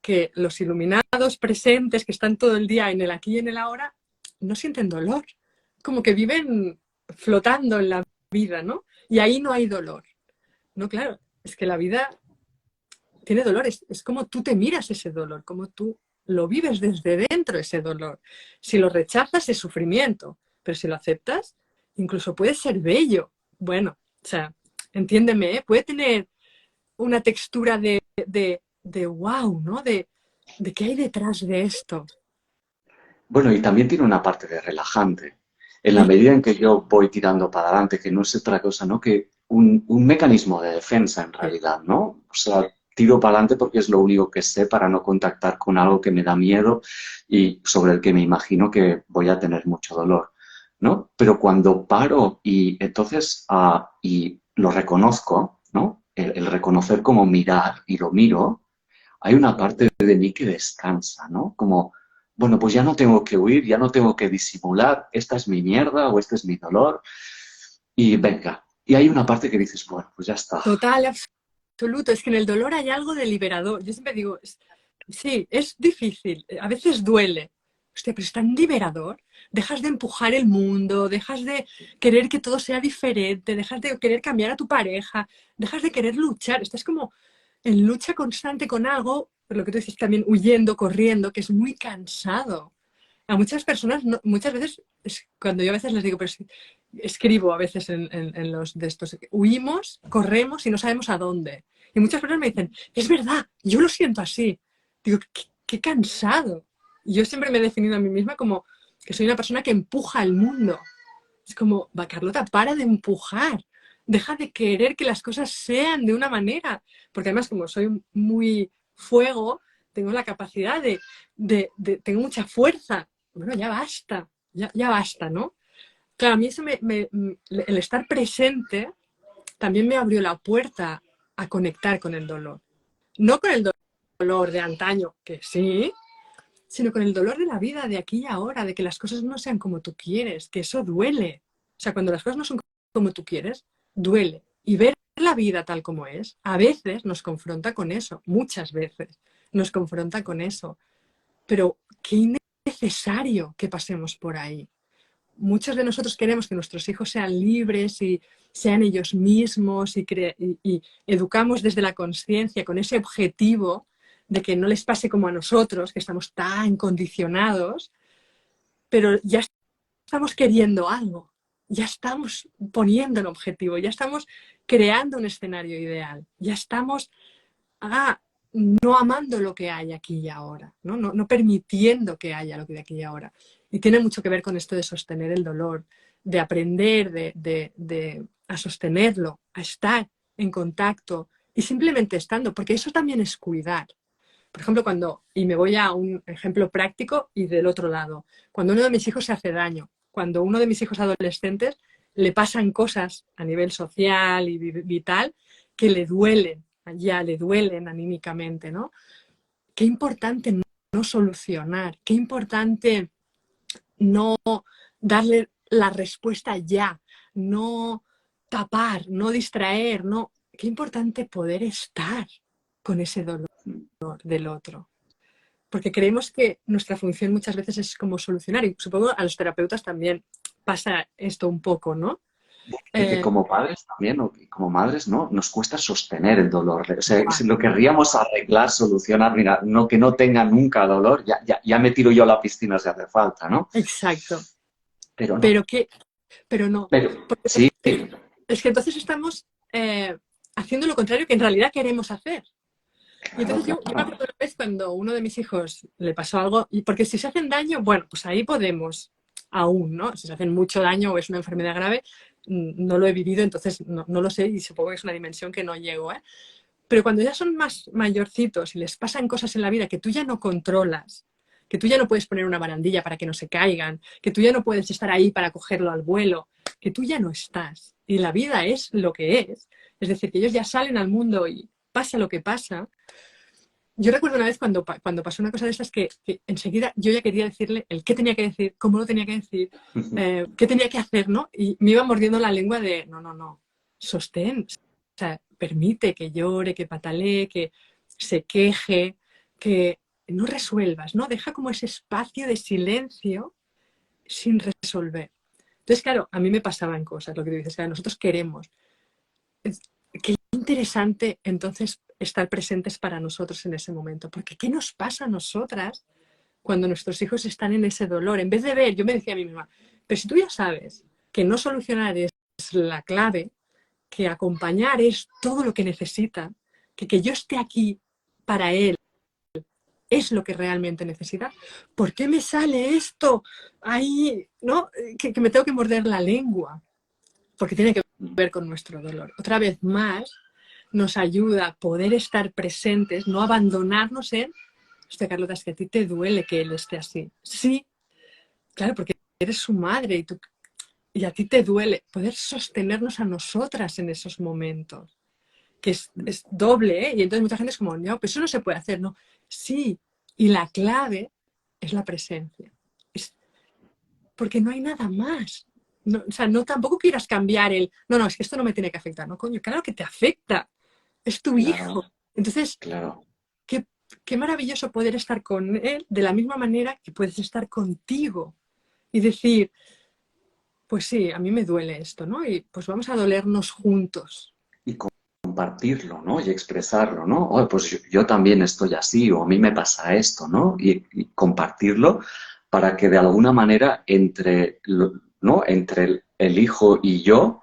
que los iluminados presentes, que están todo el día en el aquí y en el ahora, no sienten dolor, como que viven flotando en la vida, ¿no? Y ahí no hay dolor. No, claro, es que la vida tiene dolor, es como tú te miras ese dolor, como tú lo vives desde dentro ese dolor. Si lo rechazas es sufrimiento, pero si lo aceptas, incluso puede ser bello. Bueno, o sea, entiéndeme, ¿eh? Puede tener una textura de wow, ¿no? De qué hay detrás de esto. Bueno, y también tiene una parte de relajante. En la Sí, medida en que yo voy tirando para adelante, que no es otra cosa, ¿no? Que un mecanismo de defensa en sí. realidad, ¿no? O sea, tiro para adelante porque es lo único que sé para no contactar con algo que me da miedo y sobre el que me imagino que voy a tener mucho dolor, ¿no? Pero cuando paro y entonces y lo reconozco, ¿no? El reconocer como mirar y lo miro, hay una parte de mí que descansa, ¿no? Como, bueno, pues ya no tengo que huir, ya no tengo que disimular, esta es mi mierda o este es mi dolor, y venga. Y hay una parte que dices, bueno, pues ya está. Total, absoluto. Es que en el dolor hay algo de liberador. Yo siempre digo, sí, es difícil, a veces duele. Hostia, pero es tan liberador. Dejas de empujar el mundo, dejas de querer que todo sea diferente, dejas de querer cambiar a tu pareja, dejas de querer luchar. Estás como en lucha constante con algo, por lo que tú dices también, huyendo, corriendo, que es muy cansado. A muchas personas, muchas veces, cuando yo a veces les digo, pero escribo a veces en los de estos, huimos, corremos y no sabemos a dónde. Y muchas personas me dicen, es verdad, yo lo siento así. Digo, qué cansado. Y yo siempre me he definido a mí misma como que soy una persona que empuja al mundo. Es como, va, Carlota, para de empujar. Deja de querer que las cosas sean de una manera. Porque además, como soy muy fuego, tengo la capacidad tengo mucha fuerza. Bueno, ya basta, ya basta, ¿no? Claro, a mí eso el estar presente también me abrió la puerta a conectar con el dolor. No con el dolor de antaño, que sí, sino con el dolor de la vida, de aquí y ahora, de que las cosas no sean como tú quieres, que eso duele. O sea, cuando las cosas no son como tú quieres, duele. Y ver la vida tal como es, a veces nos confronta con eso, muchas veces nos confronta con eso. Pero qué innecesario que pasemos por ahí. Muchos de nosotros queremos que nuestros hijos sean libres y sean ellos mismos y educamos desde la conciencia con ese objetivo de que no les pase como a nosotros, que estamos tan condicionados, pero ya estamos queriendo algo, ya estamos poniendo un objetivo, ya estamos creando un escenario ideal, ya estamos no amando lo que hay aquí y ahora, no permitiendo que haya lo que de aquí y ahora. Y tiene mucho que ver con esto de sostener el dolor, de aprender a sostenerlo, a estar en contacto y simplemente estando, porque eso también es cuidar. Por ejemplo, y me voy a un ejemplo práctico y del otro lado, cuando uno de mis hijos se hace daño, cuando uno de mis hijos adolescentes le pasan cosas a nivel social y vital que le duelen, ya le duelen anímicamente, ¿no? Qué importante no solucionar, qué importante no darle la respuesta ya, no tapar, no distraer, no. Qué importante poder estar con ese dolor del otro. Porque creemos que nuestra función muchas veces es como solucionar, y supongo a los terapeutas también pasa esto un poco, ¿no? Y que Eh, como padres también, o que como madres, ¿no? Nos cuesta sostener el dolor. O sea, Buah, si lo querríamos arreglar, solucionar, mira, no, que no tenga nunca dolor, ya me tiro yo a la piscina si hace falta, ¿no? exacto. Pero no. Pero que, pero no. Pero Porque sí, es que entonces estamos haciendo lo contrario que en realidad queremos hacer. Y claro, entonces yo me claro. acuerdo una vez cuando uno de mis hijos le pasó algo, y porque si se hacen daño, bueno, pues ahí podemos aún, ¿no? Si se hacen mucho daño o es una enfermedad grave, no lo he vivido, entonces no lo sé y supongo que es una dimensión que no llego, ¿eh? Pero cuando ya son más mayorcitos y les pasan cosas en la vida que tú ya no controlas, que tú ya no puedes poner una barandilla para que no se caigan, que tú ya no puedes estar ahí para cogerlo al vuelo, que tú ya no estás. Y la vida es lo que es. Es decir, que ellos ya salen al mundo y pasa lo que pasa. Yo recuerdo una vez cuando pasó una cosa de estas que enseguida yo ya quería decirle el qué tenía que decir, cómo lo tenía que decir, qué tenía que hacer, ¿no? Y me iba mordiendo la lengua de, no, sostén, o sea, permite que llore, que patalee, que se queje, que no resuelvas, ¿no? Deja como ese espacio de silencio sin resolver. Entonces, claro, a mí me pasaban cosas, lo que tú dices, que nosotros queremos. Qué interesante entonces estar presentes para nosotros en ese momento, porque ¿qué nos pasa a nosotras cuando nuestros hijos están en ese dolor? En vez de ver, yo me decía a mí misma, pero si tú ya sabes que no solucionar es la clave, que acompañar es todo lo que necesita, que yo esté aquí para él es lo que realmente necesita. ¿Por qué me sale esto ahí, ¿no? Que me tengo que morder la lengua, porque tiene que ver con nuestro dolor. Otra vez más, nos ayuda a poder estar presentes, no abandonarnos en, hostia, Carlota, es que a ti te duele que él esté así. Sí, claro, porque eres su madre y a ti te duele. Poder sostenernos a nosotras en esos momentos, que es doble, ¿eh? Y entonces mucha gente es como, no, pues eso no se puede hacer, ¿no? Sí, y la clave es la presencia. Es porque no hay nada más. No, o sea, no tampoco quieras cambiar no, es que esto no me tiene que afectar, no, coño, claro que te afecta, es tu hijo. Claro, Entonces, claro. qué, qué maravilloso poder estar con él de la misma manera que puedes estar contigo y decir, pues sí, a mí me duele esto, ¿no? Y pues vamos a dolernos juntos. Y compartirlo, ¿no? Y expresarlo, ¿no? Oh, pues yo también estoy así, o a mí me pasa esto, ¿no? Y compartirlo para que de alguna manera ¿no? Entre el hijo y yo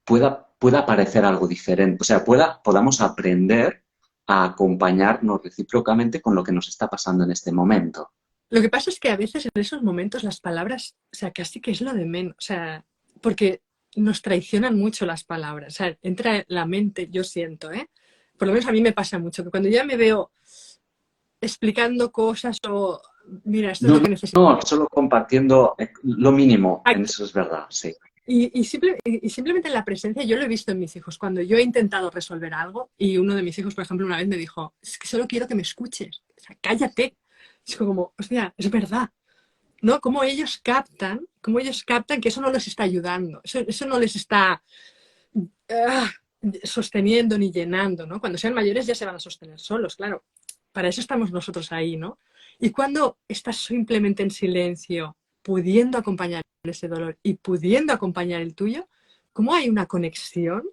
pueda parecer algo diferente, o sea, podamos aprender a acompañarnos recíprocamente con lo que nos está pasando en este momento. Lo que pasa es que a veces en esos momentos las palabras, o sea, casi que es lo de menos, o sea, porque nos traicionan mucho las palabras, o sea, entra la mente, yo siento, ¿eh? Por lo menos a mí me pasa mucho, que cuando ya me veo explicando cosas o, mira, esto es No, lo no, que necesito. no, solo compartiendo lo mínimo, en eso es verdad, sí. Y simplemente en la presencia, yo lo he visto en mis hijos, cuando yo he intentado resolver algo y uno de mis hijos, por ejemplo, una vez me dijo, es que solo quiero que me escuches, o sea, cállate. Es como, hostia, es verdad, ¿no? Cómo ellos captan que eso no les está ayudando, eso no les está ah, sosteniendo ni llenando, ¿no? Cuando sean mayores ya se van a sostener solos, claro. Para eso estamos nosotros ahí, ¿no? Y cuando estás simplemente en silencio, pudiendo acompañar ese dolor y pudiendo acompañar el tuyo, ¿cómo hay una conexión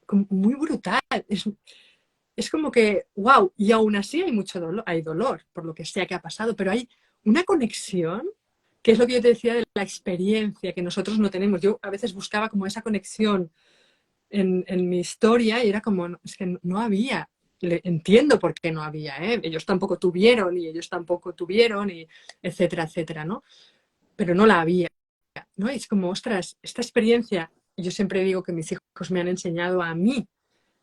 muy brutal? Es como que, wow, y aún así hay mucho dolor, hay dolor por lo que sea que ha pasado, pero hay una conexión, que es lo que yo te decía de la experiencia que nosotros no tenemos. Yo a veces buscaba como esa conexión en mi historia y era como, no, es que no había. Entiendo por qué no había, ¿eh? Ellos tampoco tuvieron y ellos tampoco tuvieron y etcétera, etcétera, ¿no? Pero no la había, ¿no? Y es como, ostras, esta experiencia, yo siempre digo que mis hijos me han enseñado a mí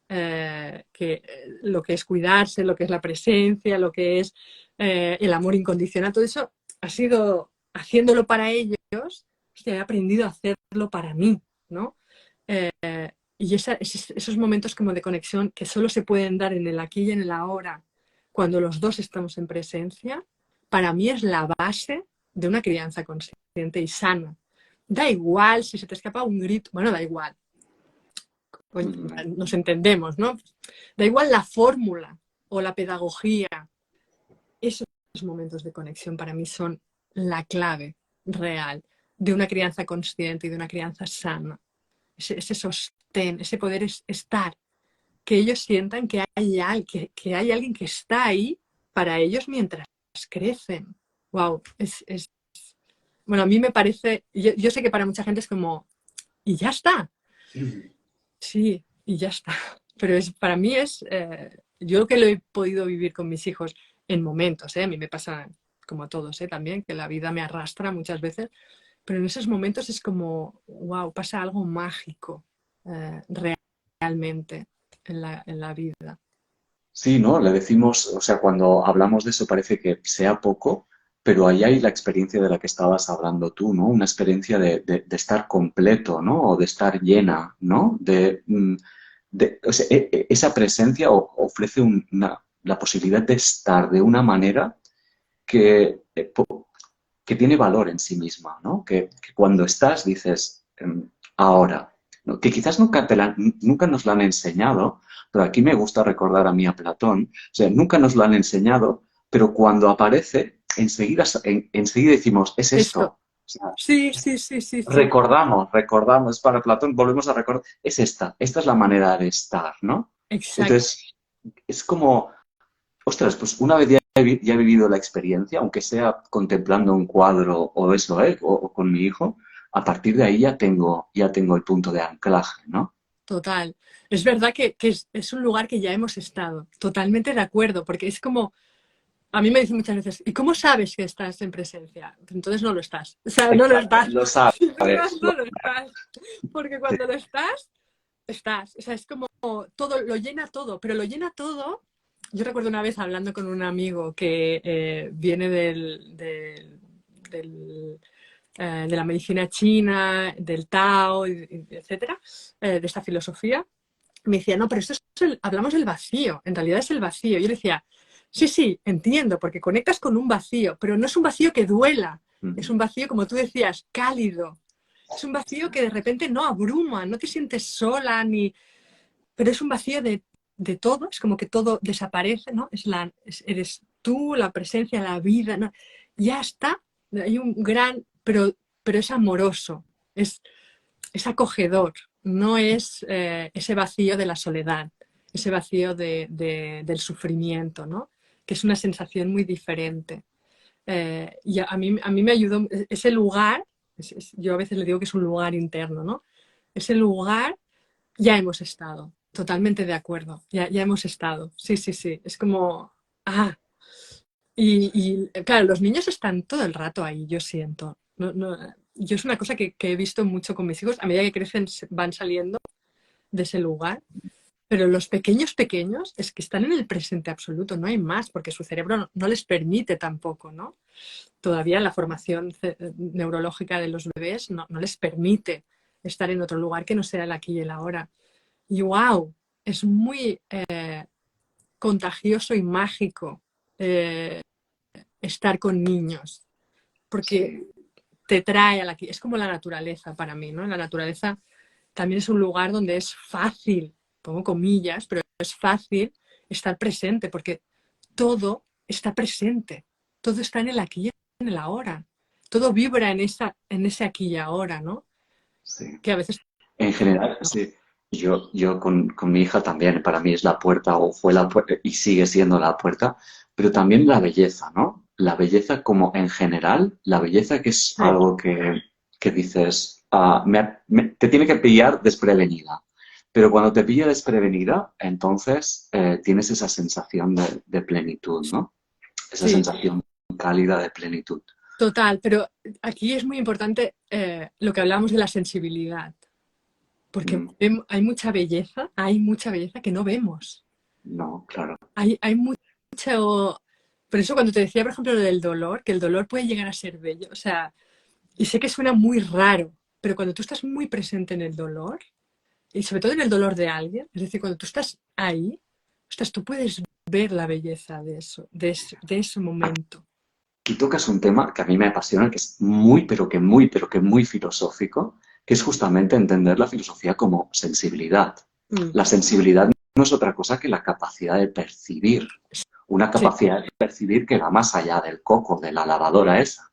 que lo que es cuidarse, lo que es la presencia, lo que es el amor incondicional, todo eso ha sido haciéndolo para ellos, hostia, he aprendido a hacerlo para mí, ¿no? Y esos momentos como de conexión que solo se pueden dar en el aquí y en el ahora, cuando los dos estamos en presencia, para mí es la base de una crianza consciente y sana. Da igual si se te escapa un grito, bueno, da igual, nos entendemos, ¿no? Da igual la fórmula o la pedagogía, esos momentos de conexión para mí son la clave real de una crianza consciente y de una crianza sana. Ese sostén, ese poder estar, que ellos sientan que hay alguien que está ahí para ellos mientras crecen. Wow, bueno, a mí me parece, yo sé que para mucha gente es como, y ya está. Sí, y ya está. Pero para mí yo que lo he podido vivir con mis hijos en momentos, ¿eh? A mí me pasa como a todos, ¿eh? También, que la vida me arrastra muchas veces, pero en esos momentos es como, wow, pasa algo mágico realmente en la vida. Sí, ¿no? Le decimos, o sea, cuando hablamos de eso parece que sea poco, pero ahí hay la experiencia de la que estabas hablando tú, ¿no? Una experiencia de estar completo, ¿no? O de estar llena, ¿no? O sea, esa presencia ofrece la posibilidad de estar de una manera que, que tiene valor en sí misma, ¿no? Que cuando estás dices, ahora, ¿no? Que quizás nunca nos lo han enseñado, pero aquí me gusta recordar a mí a Platón, o sea, nunca nos lo han enseñado, pero cuando aparece, enseguida decimos, es esto. Esto, O sea, sí, sí, sí, sí, sí, recordamos, es para Platón, volvemos a recordar, es esta es la manera de estar, ¿no? exacto. Entonces, es como, ostras, pues una vez ya he vivido la experiencia, aunque sea contemplando un cuadro o eso, o con mi hijo, a partir de ahí ya tengo el punto de anclaje, ¿no? Total. Es verdad que es un lugar que ya hemos estado. Totalmente de acuerdo, porque es como A mí me dicen muchas veces, ¿y cómo sabes que estás en presencia? Entonces no lo estás. O sea, no lo Exacto, estás. lo Si no estás, sabes. no lo estás. Porque Sí. cuando lo estás, estás. O sea, es como todo, lo llena todo, pero lo llena todo. Yo recuerdo una vez hablando con un amigo que viene de la medicina china, del Tao, etcétera, de esta filosofía. Me decía, no, pero esto es hablamos del vacío, en realidad es el vacío. Yo le decía, sí, sí, entiendo, porque conectas con un vacío, pero no es un vacío que duela, es Ujú. un vacío, como tú decías, cálido. Es un vacío que de repente no abruma, no te sientes sola, ni... pero es un vacío de todo, es como que todo desaparece, ¿no? Eres tú, la presencia, la vida, ¿no? Ya está, hay un gran, pero es amoroso, es acogedor, no es ese vacío de la soledad, ese vacío del sufrimiento, ¿no? Que es una sensación muy diferente. Y a mí me ayudó ese lugar, yo a veces le digo que es un lugar interno, ¿no? Ese lugar ya hemos estado, totalmente de acuerdo, ya hemos estado, sí, sí, sí, es como, ah, claro, los niños están todo el rato ahí, yo siento. No, no, yo es una cosa que he visto mucho con mis hijos, a medida que crecen van saliendo de ese lugar, pero los pequeños pequeños es que están en el presente absoluto, no hay más, porque su cerebro no les permite tampoco, ¿no? Todavía la formación neurológica de los bebés no les permite estar en otro lugar que no sea el aquí y el ahora. Y wow, es muy contagioso y mágico estar con niños, porque Sí. te trae a la... Es como la naturaleza para mí, ¿no? La naturaleza también es un lugar donde es fácil, pongo comillas, pero es fácil estar presente, porque todo está presente, todo está en el aquí y en el ahora, todo vibra en ese aquí y ahora, ¿no? Sí. Que a veces En general, no. sí. Yo con mi hija también, para mí es la puerta o fue la puerta y sigue siendo la puerta, pero también la belleza, ¿no? La belleza como en general, la belleza que es Sí, algo que dices, te tiene que pillar desprevenida, pero cuando te pilla desprevenida, entonces tienes esa sensación de plenitud, ¿no? Esa sí, sensación cálida de plenitud. total, pero aquí es muy importante lo que hablamos de la sensibilidad, porque Mm, hay mucha belleza que no vemos. no, claro. Hay mucho... Por eso cuando te decía, por ejemplo, lo del dolor, que el dolor puede llegar a ser bello, o sea, y sé que suena muy raro, pero cuando tú estás muy presente en el dolor, y sobre todo en el dolor de alguien, es decir, cuando tú estás ahí, ostras, tú puedes ver la belleza de eso, de ese momento. Aquí tocas un tema que a mí me apasiona, que es muy, pero que muy filosófico, que es justamente entender la filosofía como sensibilidad. Mm, La sensibilidad no es otra cosa que la capacidad de percibir, una sí, capacidad de percibir que va más allá del coco, de la lavadora esa.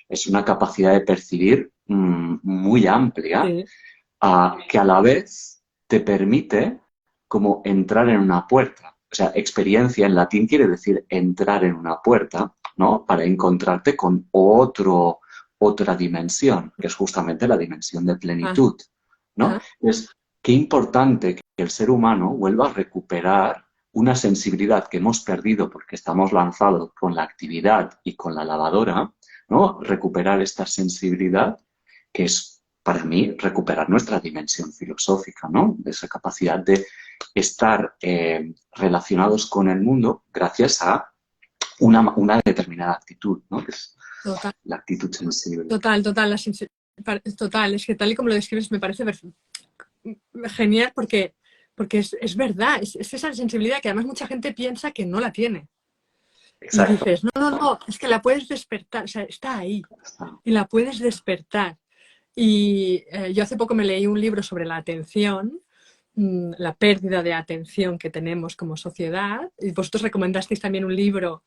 Es una capacidad de percibir muy amplia, sí, que a la vez te permite como entrar en una puerta. O sea, experiencia en latín quiere decir entrar en una puerta, ¿no? Para encontrarte con otra dimensión, que es justamente la dimensión de ah, plenitud, ¿no? ah, Es qué importante que el ser humano vuelva a recuperar una sensibilidad que hemos perdido porque estamos lanzados con la actividad y con la lavadora, ¿no? Recuperar esta sensibilidad que es para mí recuperar nuestra dimensión filosófica, ¿no? De esa capacidad de estar relacionados con el mundo gracias a una determinada actitud, ¿no? Que es total, la actitud sensible. total, total, total, es que tal y como lo describes me parece genial porque es verdad, es esa sensibilidad que además mucha gente piensa que no la tiene. Y Exacto. dices, no, no, no, es que la puedes despertar, o sea, está ahí y la puedes despertar. Y yo hace poco me leí un libro sobre la atención, la pérdida de atención que tenemos como sociedad. Y vosotros recomendasteis también un libro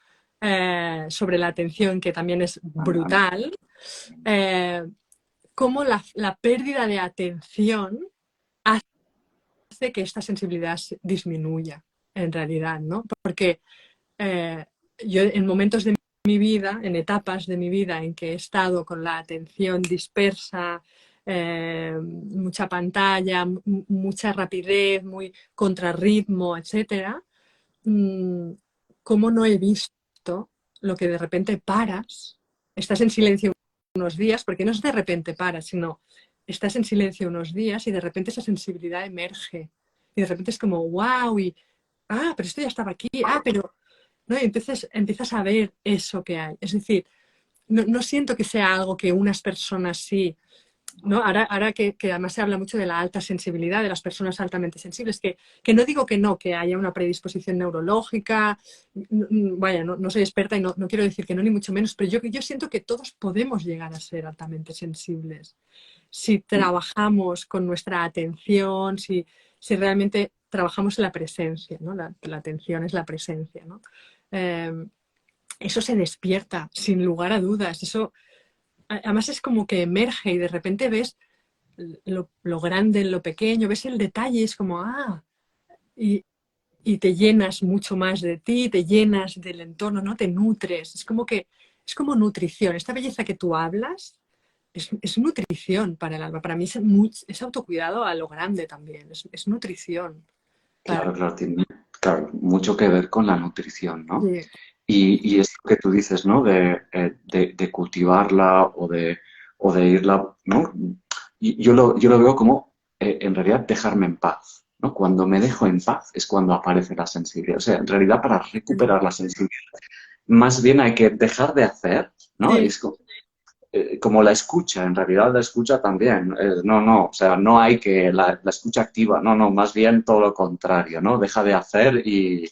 sobre la atención que también es brutal. Eh, cómo la pérdida de atención hace que esta sensibilidad disminuya, en realidad, ¿no? Porque eh, yo en momentos de mi vida, en etapas de mi vida en que he estado con la atención dispersa, mucha pantalla, mucha rapidez, muy contrarritmo, etcétera, cómo no he visto. lo que de repente paras, estás en silencio unos días, porque no es de repente paras, sino estás en silencio unos días y de repente esa sensibilidad emerge. Y de repente es como, wow, y, pero esto ya estaba aquí, pero, ¿no? Y entonces empiezas a ver eso que hay. Es decir, no siento que sea algo que unas personas sí, ¿no? Ahora que además se habla mucho de la alta sensibilidad, de las personas altamente sensibles, que no digo que no, que haya una predisposición neurológica, vaya, no soy experta y no quiero decir que no, ni mucho menos, pero yo siento que todos podemos llegar a ser altamente sensibles si trabajamos con nuestra atención, si realmente trabajamos en la presencia, ¿no? La atención es la presencia, ¿no? Eso se despierta, sin lugar a dudas, eso además es como que emerge y de repente ves lo grande en lo pequeño, ves el detalle, es como, y, y te llenas mucho más de ti, te llenas del entorno, ¿no? Te nutres, es como que, es como nutrición, esta belleza que tú hablas es nutrición para el alma, para mí es autocuidado a lo grande también, es nutrición. Para... Claro, claro, tiene claro, mucho que ver con la nutrición, ¿no? Sí, Y es lo que tú dices, ¿no? De cultivarla o de irla, ¿no? Y yo lo veo como, en realidad, dejarme en paz, ¿no? Cuando me dejo en paz es cuando aparece la sensibilidad. O sea, en realidad, para recuperar la sensibilidad, más bien hay que dejar de hacer, ¿no? sí, Es como la escucha, en realidad la escucha también. No, o sea, no hay que la escucha activa, no, más bien todo lo contrario, ¿no? Deja de hacer sí.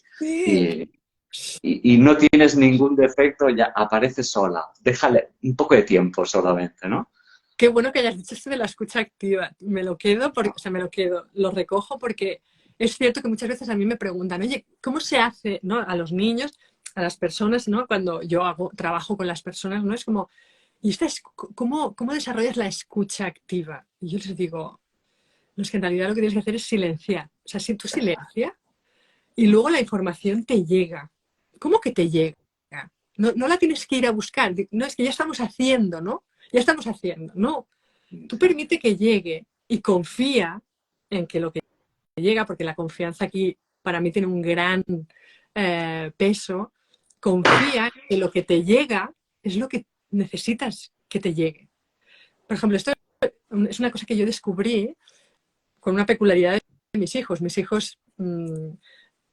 y, y no tienes ningún defecto, ya aparece sola. Déjale un poco de tiempo solamente, ¿no? Qué bueno que hayas dicho esto de la escucha activa. Me lo quedo, porque, o sea, me lo quedo, lo recojo porque es cierto que muchas veces a mí me preguntan, oye, ¿cómo se hace, ¿no? A los niños, a las personas, ¿no? Cuando yo trabajo con las personas, ¿no? Es como, ¿y cómo desarrollas la escucha activa? Y yo les digo, no, es que en realidad lo que tienes que hacer es silenciar. O sea, si tú silencias y luego la información te llega. ¿Cómo que te llega? No la tienes que ir a buscar. No, es que ya estamos haciendo, ¿no? Ya estamos haciendo. No, tú permite que llegue y confía en que lo que llega, porque la confianza aquí para mí tiene un gran peso, confía en que lo que te llega es lo que necesitas que te llegue. Por ejemplo, esto es una cosa que yo descubrí con una peculiaridad de mis hijos.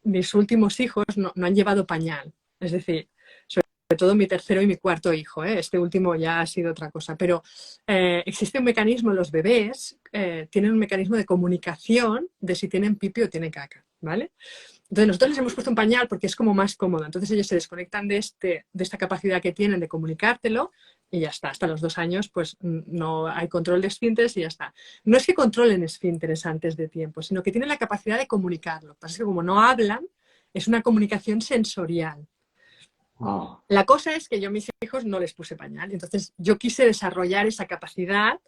Mis últimos hijos no han llevado pañal. Es decir, sobre todo mi tercero y mi cuarto hijo, ¿eh? Este último ya ha sido otra cosa, pero existe un mecanismo, los bebés tienen un mecanismo de comunicación de si tienen pipi o tienen caca, ¿vale? Entonces nosotros les hemos puesto un pañal porque es como más cómodo, entonces ellos se desconectan de esta capacidad que tienen de comunicártelo y ya está, hasta los 2 años pues no hay control de esfínteres y ya está. No es que controlen esfínteres antes de tiempo, sino que tienen la capacidad de comunicarlo. Lo que pasa es que como no hablan, es una comunicación sensorial. Oh, La cosa es que yo a mis hijos no les puse pañal, entonces yo quise desarrollar esa capacidad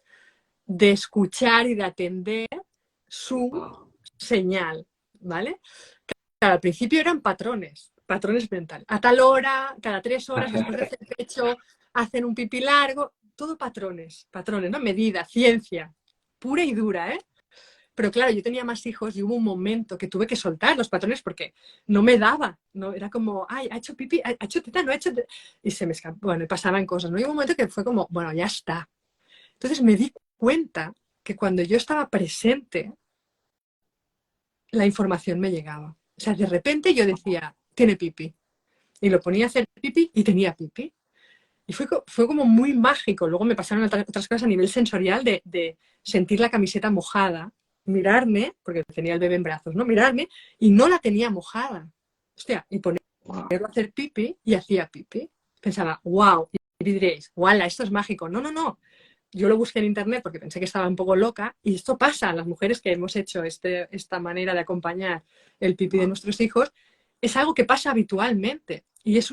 de escuchar y de atender su oh. señal, ¿vale? Claro, al principio eran patrones mentales. A tal hora, cada 3 horas, después de hacer pecho, hacen un pipí largo, todo patrones, ¿no? Medida, ciencia, pura y dura, ¿eh? Pero claro, yo tenía más hijos y hubo un momento que tuve que soltar los patrones porque no me daba, ¿no? Era como, ay, ha hecho pipí, ha hecho teta, no ha hecho teta. Y se me escapó, bueno, y pasaban cosas, ¿no? Y hubo un momento que fue como, bueno, ya está. Entonces me di cuenta que cuando yo estaba presente, la información me llegaba. O sea, de repente yo decía, tiene pipi. Y lo ponía a hacer pipi y tenía pipi. Y fue como muy mágico. Luego me pasaron otras cosas a nivel sensorial de sentir la camiseta mojada, mirarme, porque tenía el bebé en brazos, ¿no? Mirarme y no la tenía mojada. Hostia, y ponerlo a hacer pipi y hacía pipi. Pensaba, wow, y diréis, ¡wala! Esto es mágico. No. Yo lo busqué en internet porque pensé que estaba un poco loca y esto pasa a las mujeres que hemos hecho esta manera de acompañar el pipi de nuestros hijos. Es algo que pasa habitualmente y es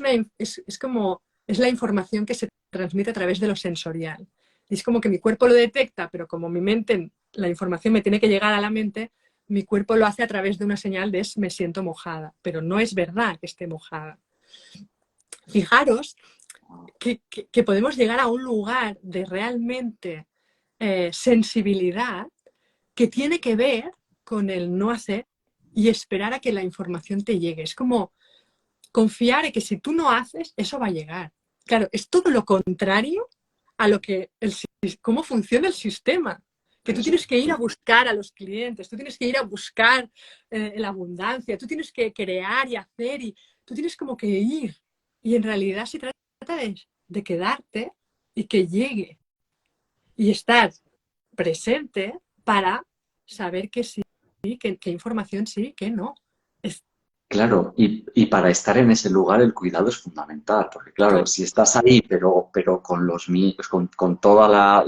como es la información que se transmite a través de lo sensorial. Y es como que mi cuerpo lo detecta, pero como mi mente, la información me tiene que llegar a la mente, mi cuerpo lo hace a través de una señal de me siento mojada, pero no es verdad que esté mojada. Fijaros que podemos llegar a un lugar de realmente sensibilidad que tiene que ver con el no hacer y esperar a que la información te llegue. Es como confiar en que si tú no haces, eso va a llegar. Claro, es todo lo contrario a lo que cómo funciona el sistema. Que tú tienes que ir a buscar a los clientes, tú tienes que ir a buscar la abundancia, tú tienes que crear y hacer, y tú tienes como que ir. Y en realidad se trata de quedarte y que llegue. Y estar presente para saber que sí, que información sí, que no. Es, Claro, y para estar en ese lugar el cuidado es fundamental, porque claro, claro, si estás ahí, pero con los míos, con toda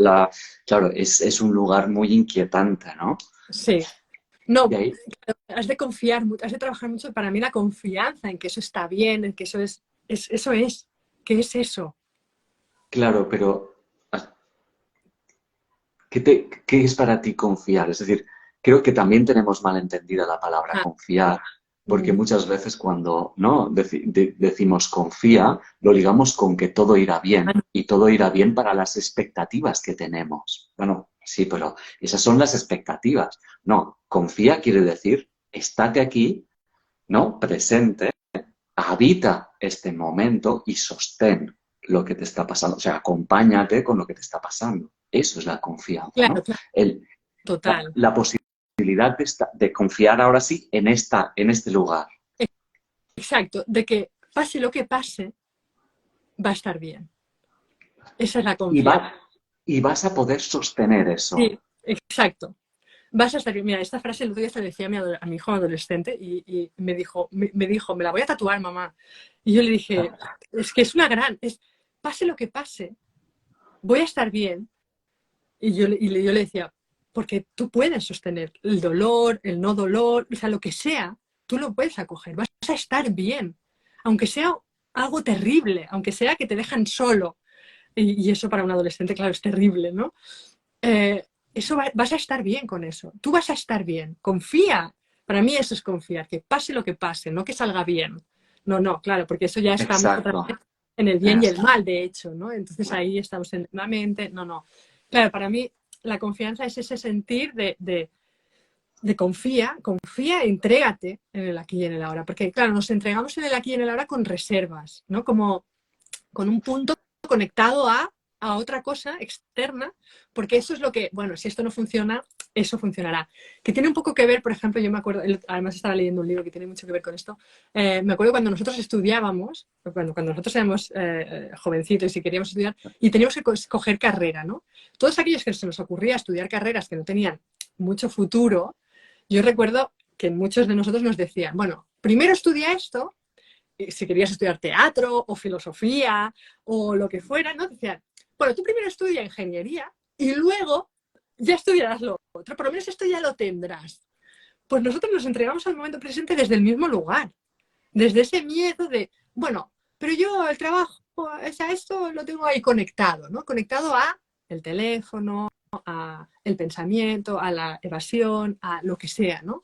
claro, es un lugar muy inquietante, ¿no? sí. No, Y ahí, has de confiar, has de trabajar mucho. Para mí la confianza en que eso está bien, en que eso es, ¿qué es eso? claro, pero ¿qué es para ti confiar? Es decir, creo que también tenemos mal entendida la palabra Ah, confiar, porque mm, muchas veces cuando no decimos confía, lo ligamos con que todo irá ah, bien y todo irá bien para las expectativas que tenemos. Bueno, sí, pero esas son las expectativas. No, confía quiere decir estate aquí, ¿no? Presente, habita este momento y sostén lo que te está pasando. O sea, acompáñate con lo que te está pasando. Eso es la confianza, claro, ¿no? claro, El, total. la posibilidad de confiar ahora sí en este lugar. Exacto, de que pase lo que pase, va a estar bien. Esa es la Y, confianza. va, y vas a poder sostener eso. Sí, exacto. Vas a estar bien. Mira, esta frase el otro día se la decía a mi hijo adolescente y me dijo, me la voy a tatuar, mamá. Y yo le dije, es que es una gran, pase lo que pase, voy a estar bien. Y yo le decía, porque tú puedes sostener el dolor, el no dolor, o sea, lo que sea, tú lo puedes acoger, vas a estar bien, aunque sea algo terrible, aunque sea que te dejan solo. Y eso para un adolescente, claro, es terrible, ¿no? Eh, vas a estar bien con eso, tú vas a estar bien, confía. Para mí eso es confiar, que pase lo que pase, no que salga bien. No, no, claro, porque eso ya estamos otra Exacto. vez en el bien y el Eso. mal, de hecho, ¿no? Entonces ahí estamos en la mente, no, no. Claro, para mí la confianza es ese sentir de confía, entrégate en el aquí y en el ahora, porque claro, nos entregamos en el aquí y en el ahora con reservas, ¿no? Como con un punto conectado a otra cosa externa, porque eso es lo que, bueno, si esto no funciona, eso funcionará. Que tiene un poco que ver, por ejemplo, yo me acuerdo, además estaba leyendo un libro que tiene mucho que ver con esto, me acuerdo cuando nosotros estudiábamos, cuando nosotros éramos jovencitos y queríamos estudiar, y teníamos que escoger carrera, ¿no? Todos aquellos que se nos ocurría estudiar carreras que no tenían mucho futuro, yo recuerdo que muchos de nosotros nos decían, bueno, primero estudia esto, si querías estudiar teatro o filosofía o lo que fuera, ¿no? Decían, bueno, tú primero estudia ingeniería y luego ya estudiarás lo otro, por lo menos esto ya lo tendrás. Pues nosotros nos entregamos al momento presente desde el mismo lugar, desde ese miedo de, bueno, pero yo el trabajo, o sea, esto lo tengo ahí conectado, ¿no? Conectado a el teléfono, a el pensamiento, a la evasión, a lo que sea, ¿no?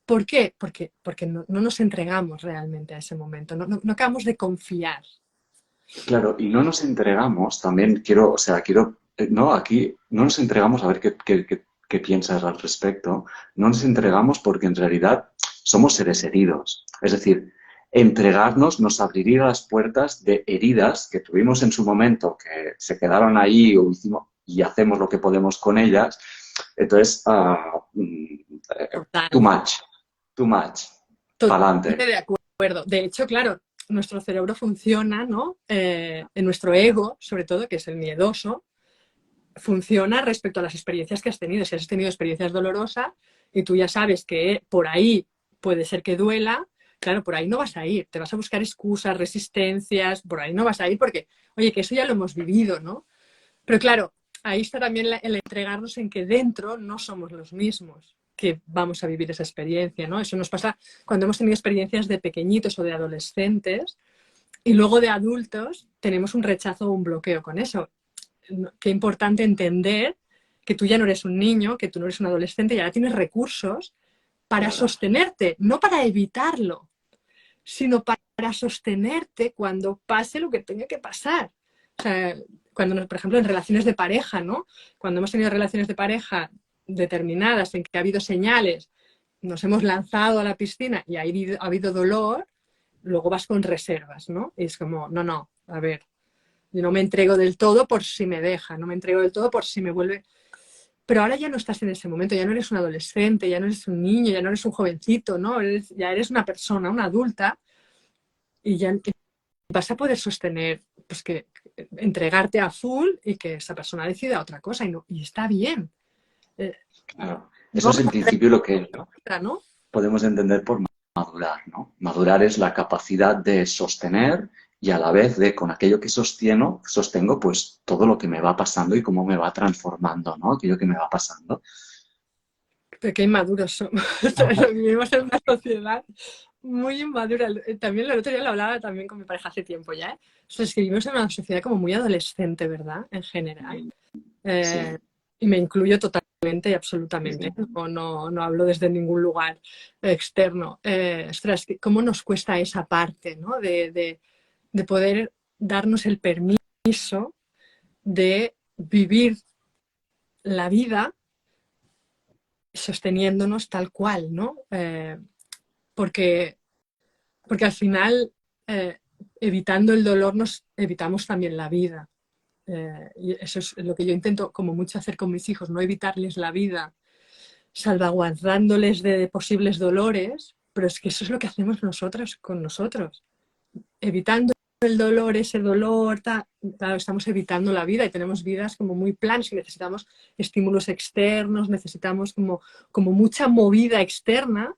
¿Por qué? Porque no nos entregamos realmente a ese momento, no acabamos de confiar. Claro, y no nos entregamos, también quiero, o sea, no, aquí no nos entregamos a ver qué piensas al respecto, no nos entregamos porque en realidad somos seres heridos. Es decir, entregarnos nos abriría las puertas de heridas que tuvimos en su momento, que se quedaron ahí o hicimos, y hacemos lo que podemos con ellas. Entonces, Total. too much, Totalmente pa'lante. de acuerdo. De hecho, claro, nuestro cerebro funciona, ¿no? En nuestro ego, sobre todo, que es el miedoso, funciona respecto a las experiencias que has tenido. Si has tenido experiencias dolorosas y tú ya sabes que por ahí puede ser que duela, claro, por ahí no vas a ir. Te vas a buscar excusas, resistencias, por ahí no vas a ir porque, oye, que eso ya lo hemos vivido, ¿no? Pero claro, ahí está también el entregarnos en que dentro no somos los mismos que vamos a vivir esa experiencia, ¿no? Eso nos pasa cuando hemos tenido experiencias de pequeñitos o de adolescentes y luego de adultos tenemos un rechazo o un bloqueo con eso. Qué importante entender que tú ya no eres un niño, que tú no eres un adolescente y ahora tienes recursos para sostenerte, no para evitarlo, sino para sostenerte cuando pase lo que tenga que pasar. O sea, cuando, por ejemplo, en relaciones de pareja, ¿no? Cuando hemos tenido relaciones de pareja determinadas en que ha habido señales, nos hemos lanzado a la piscina y ha habido dolor, luego vas con reservas, ¿no? Y es como, no, no, a ver, yo no me entrego del todo por si me deja, no me entrego del todo por si me vuelve... Pero ahora ya no estás en ese momento, ya no eres un adolescente, ya no eres un niño, ya no eres un jovencito, ¿no? Ya eres una persona, una adulta, y ya vas a poder sostener, pues que entregarte a full y que esa persona decida otra cosa, y está bien. Claro. Eso No es en principio lo que ¿no? podemos entender por madurar, ¿no? Madurar es la capacidad de sostener y a la vez de con aquello que sostengo, pues todo lo que me va pasando y cómo me va transformando, ¿no? Aquello que me va pasando. Pero qué inmaduros somos. Vivimos en una sociedad muy inmadura. También el otro día lo hablaba también con mi pareja hace tiempo ya, ¿eh? O sea, es que vivimos en una sociedad como muy adolescente, ¿verdad? En general. Sí, Y me incluyo totalmente y sí, absolutamente. sí. No hablo desde ningún lugar externo. Ostras, ¿cómo nos cuesta esa parte, ¿no? De poder darnos el permiso de vivir la vida sosteniéndonos tal cual, ¿no? Porque, porque al final, evitando el dolor, nos evitamos también la vida. Y eso es lo que yo intento como mucho hacer con mis hijos, no evitarles la vida, salvaguardándoles de posibles dolores, pero es que eso es lo que hacemos nosotros con nosotros, evitando el dolor, ese dolor, claro, estamos evitando la vida y tenemos vidas como muy planas y necesitamos estímulos externos, necesitamos como mucha movida externa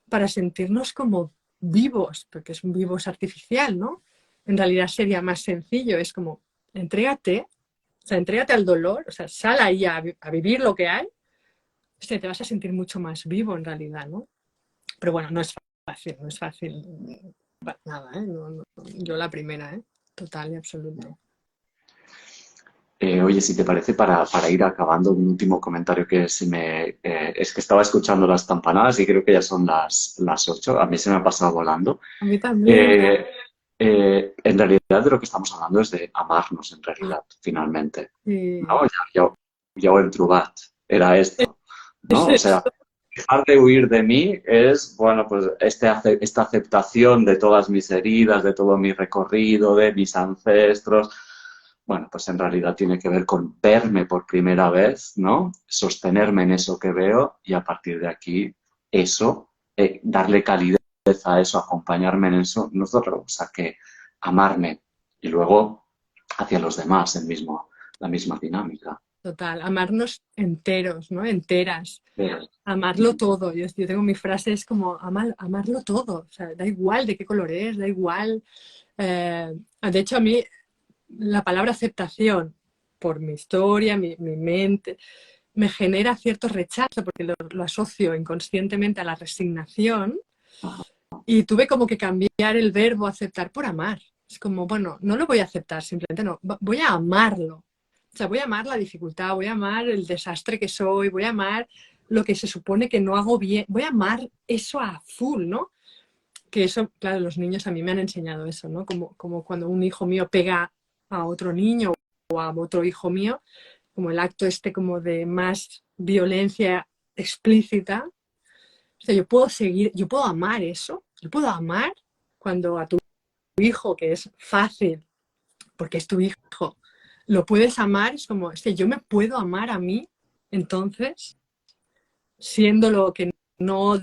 para sentirnos como vivos, porque es un vivos artificial, ¿no? En realidad sería más sencillo, es como, entrégate, o sea, entrégate al dolor, o sea, sal ahí a vivir lo que hay, o sea, te vas a sentir mucho más vivo en realidad, ¿no? Pero bueno, no es fácil para nada, ¿eh? Yo la primera, ¿eh? Total y absoluto. Oye, si te parece, para ir acabando, un último comentario que es que estaba escuchando las campanadas y creo que ya son las 8. A mí se me ha pasado volando. A mí también. Eh, en realidad de lo que estamos hablando es de amarnos, en realidad, finalmente. Sí. No, ya ho hem trobat. Era esto, Es ¿no? O eso. sea, dejar de huir de mí es, bueno, pues esta aceptación de todas mis heridas, de todo mi recorrido, de mis ancestros. Bueno, pues en realidad tiene que ver con verme por primera vez, ¿no? Sostenerme en eso que veo y a partir de aquí eso, darle calidez a eso, acompañarme en eso, no es otra cosa que amarme y luego hacia los demás la misma dinámica. Total, amarnos enteros, ¿no? Enteras. Pero, Amarlo todo. Yo tengo mi frase, es como amarlo todo. O sea, da igual de qué color es, da igual. De hecho, a mí la palabra aceptación, por mi historia, mi mente, me genera cierto rechazo porque lo asocio inconscientemente a la resignación y tuve como que cambiar el verbo aceptar por amar. Es como, bueno, no lo voy a aceptar, simplemente no, voy a amarlo. O sea, voy a amar la dificultad, voy a amar el desastre que soy, voy a amar lo que se supone que no hago bien, voy a amar eso a full, ¿no? Que eso, claro, los niños a mí me han enseñado eso, ¿no? Como cuando un hijo mío pega a otro niño o a otro hijo mío, como el acto este como de más violencia explícita. O sea, yo puedo amar eso, yo puedo amar cuando a tu hijo, que es fácil, porque es tu hijo, lo puedes amar, es como, yo me puedo amar a mí, entonces, siendo lo que no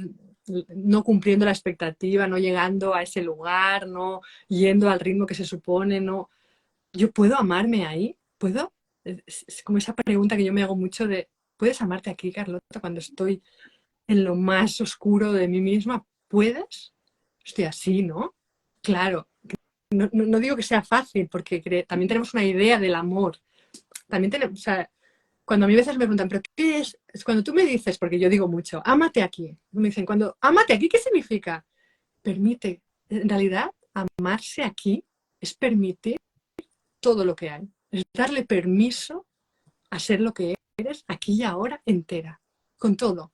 cumpliendo la expectativa, no llegando a ese lugar, no yendo al ritmo que se supone, no, yo puedo amarme ahí, ¿puedo? Es como esa pregunta que yo me hago mucho de, ¿puedes amarte aquí, Carlota, cuando estoy en lo más oscuro de mí misma? ¿Puedes? Estoy así, ¿no? Claro. No digo que sea fácil, porque también tenemos una idea del amor. También tenemos, o sea, cuando a mí a veces me preguntan, ¿pero qué es? Es cuando tú me dices, porque yo digo mucho, ámate aquí. Me dicen, cuando, ámate aquí, ¿qué significa? Permite. En realidad, amarse aquí es permitir todo lo que hay. Es darle permiso a ser lo que eres aquí y ahora entera. Con todo.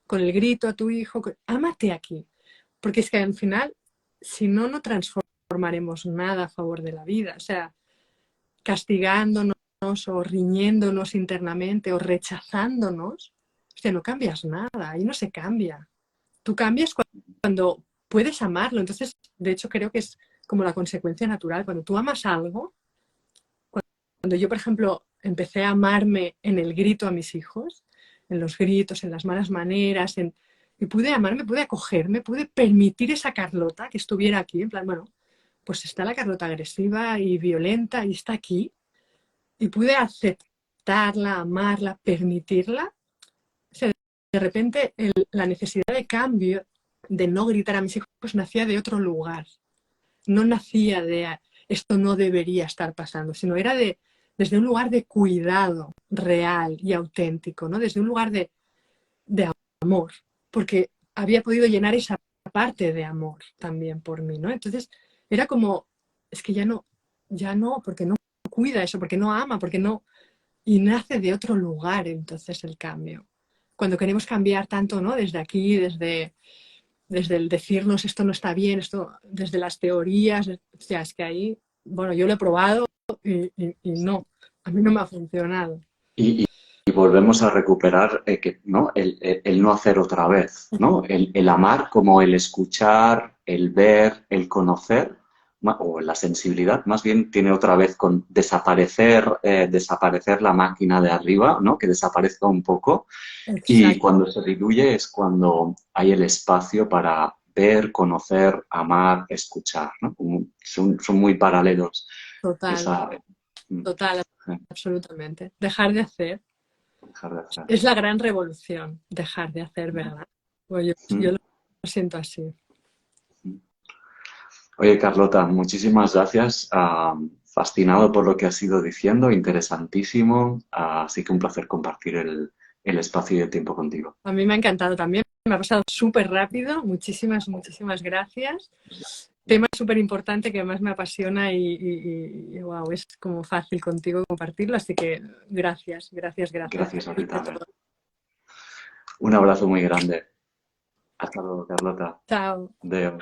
Con el grito a tu hijo. Ámate aquí. Porque es que al final, si no, no transformaremos nada a favor de la vida. O sea, castigándonos o riñéndonos internamente o rechazándonos, o sea, no cambias nada, ahí no se cambia. Tú cambias cuando puedes amarlo. Entonces, de hecho, creo que es como la consecuencia natural. Cuando tú amas algo, cuando yo, por ejemplo, empecé a amarme en el grito a mis hijos, en los gritos, en las malas maneras, y pude amarme, pude acogerme, pude permitir esa Carlota que estuviera aquí, en plan, bueno, pues está la Carlota agresiva y violenta y está aquí, y pude aceptarla, amarla, permitirla. O sea, de repente la necesidad de cambio, de no gritar a mis hijos, nacía de otro lugar. No nacía de esto no debería estar pasando, sino era desde un lugar de cuidado real y auténtico, ¿no? Desde un lugar de amor, porque había podido llenar esa parte de amor también por mí, ¿no? Entonces era como, es que ya no, porque no cuida eso, porque no ama, porque no, y nace de otro lugar entonces el cambio. Cuando queremos cambiar tanto, ¿no? Desde aquí, desde el decirnos esto no está bien, esto desde las teorías, o sea, es que ahí, bueno, yo lo he probado y no, a mí no me ha funcionado. Y, y- y volvemos a recuperar ¿no? El no hacer otra vez, ¿no? El amar como el escuchar, el ver, el conocer, o la sensibilidad, más bien tiene otra vez con desaparecer la máquina de arriba, ¿no? Que desaparezca un poco. Y Exacto, cuando se diluye es cuando hay el espacio para ver, conocer, amar, escuchar, ¿no? Son muy paralelos. total, Esa, total, absolutamente. Dejar de hacer dejar de hacer. es la gran revolución, dejar de hacer, ¿verdad? Pues yo lo siento así. Oye, Carlota, muchísimas gracias. Fascinado por lo que has ido diciendo, interesantísimo. Así que un placer compartir el espacio y el tiempo contigo. A mí me ha encantado también, me ha pasado súper rápido, muchísimas, muchísimas gracias. Tema súper importante que además me apasiona y wow, es como fácil contigo compartirlo, así que gracias, gracias, gracias. Gracias a ti también. Un abrazo muy grande. Hasta luego, Carlota. Chao. Adeu.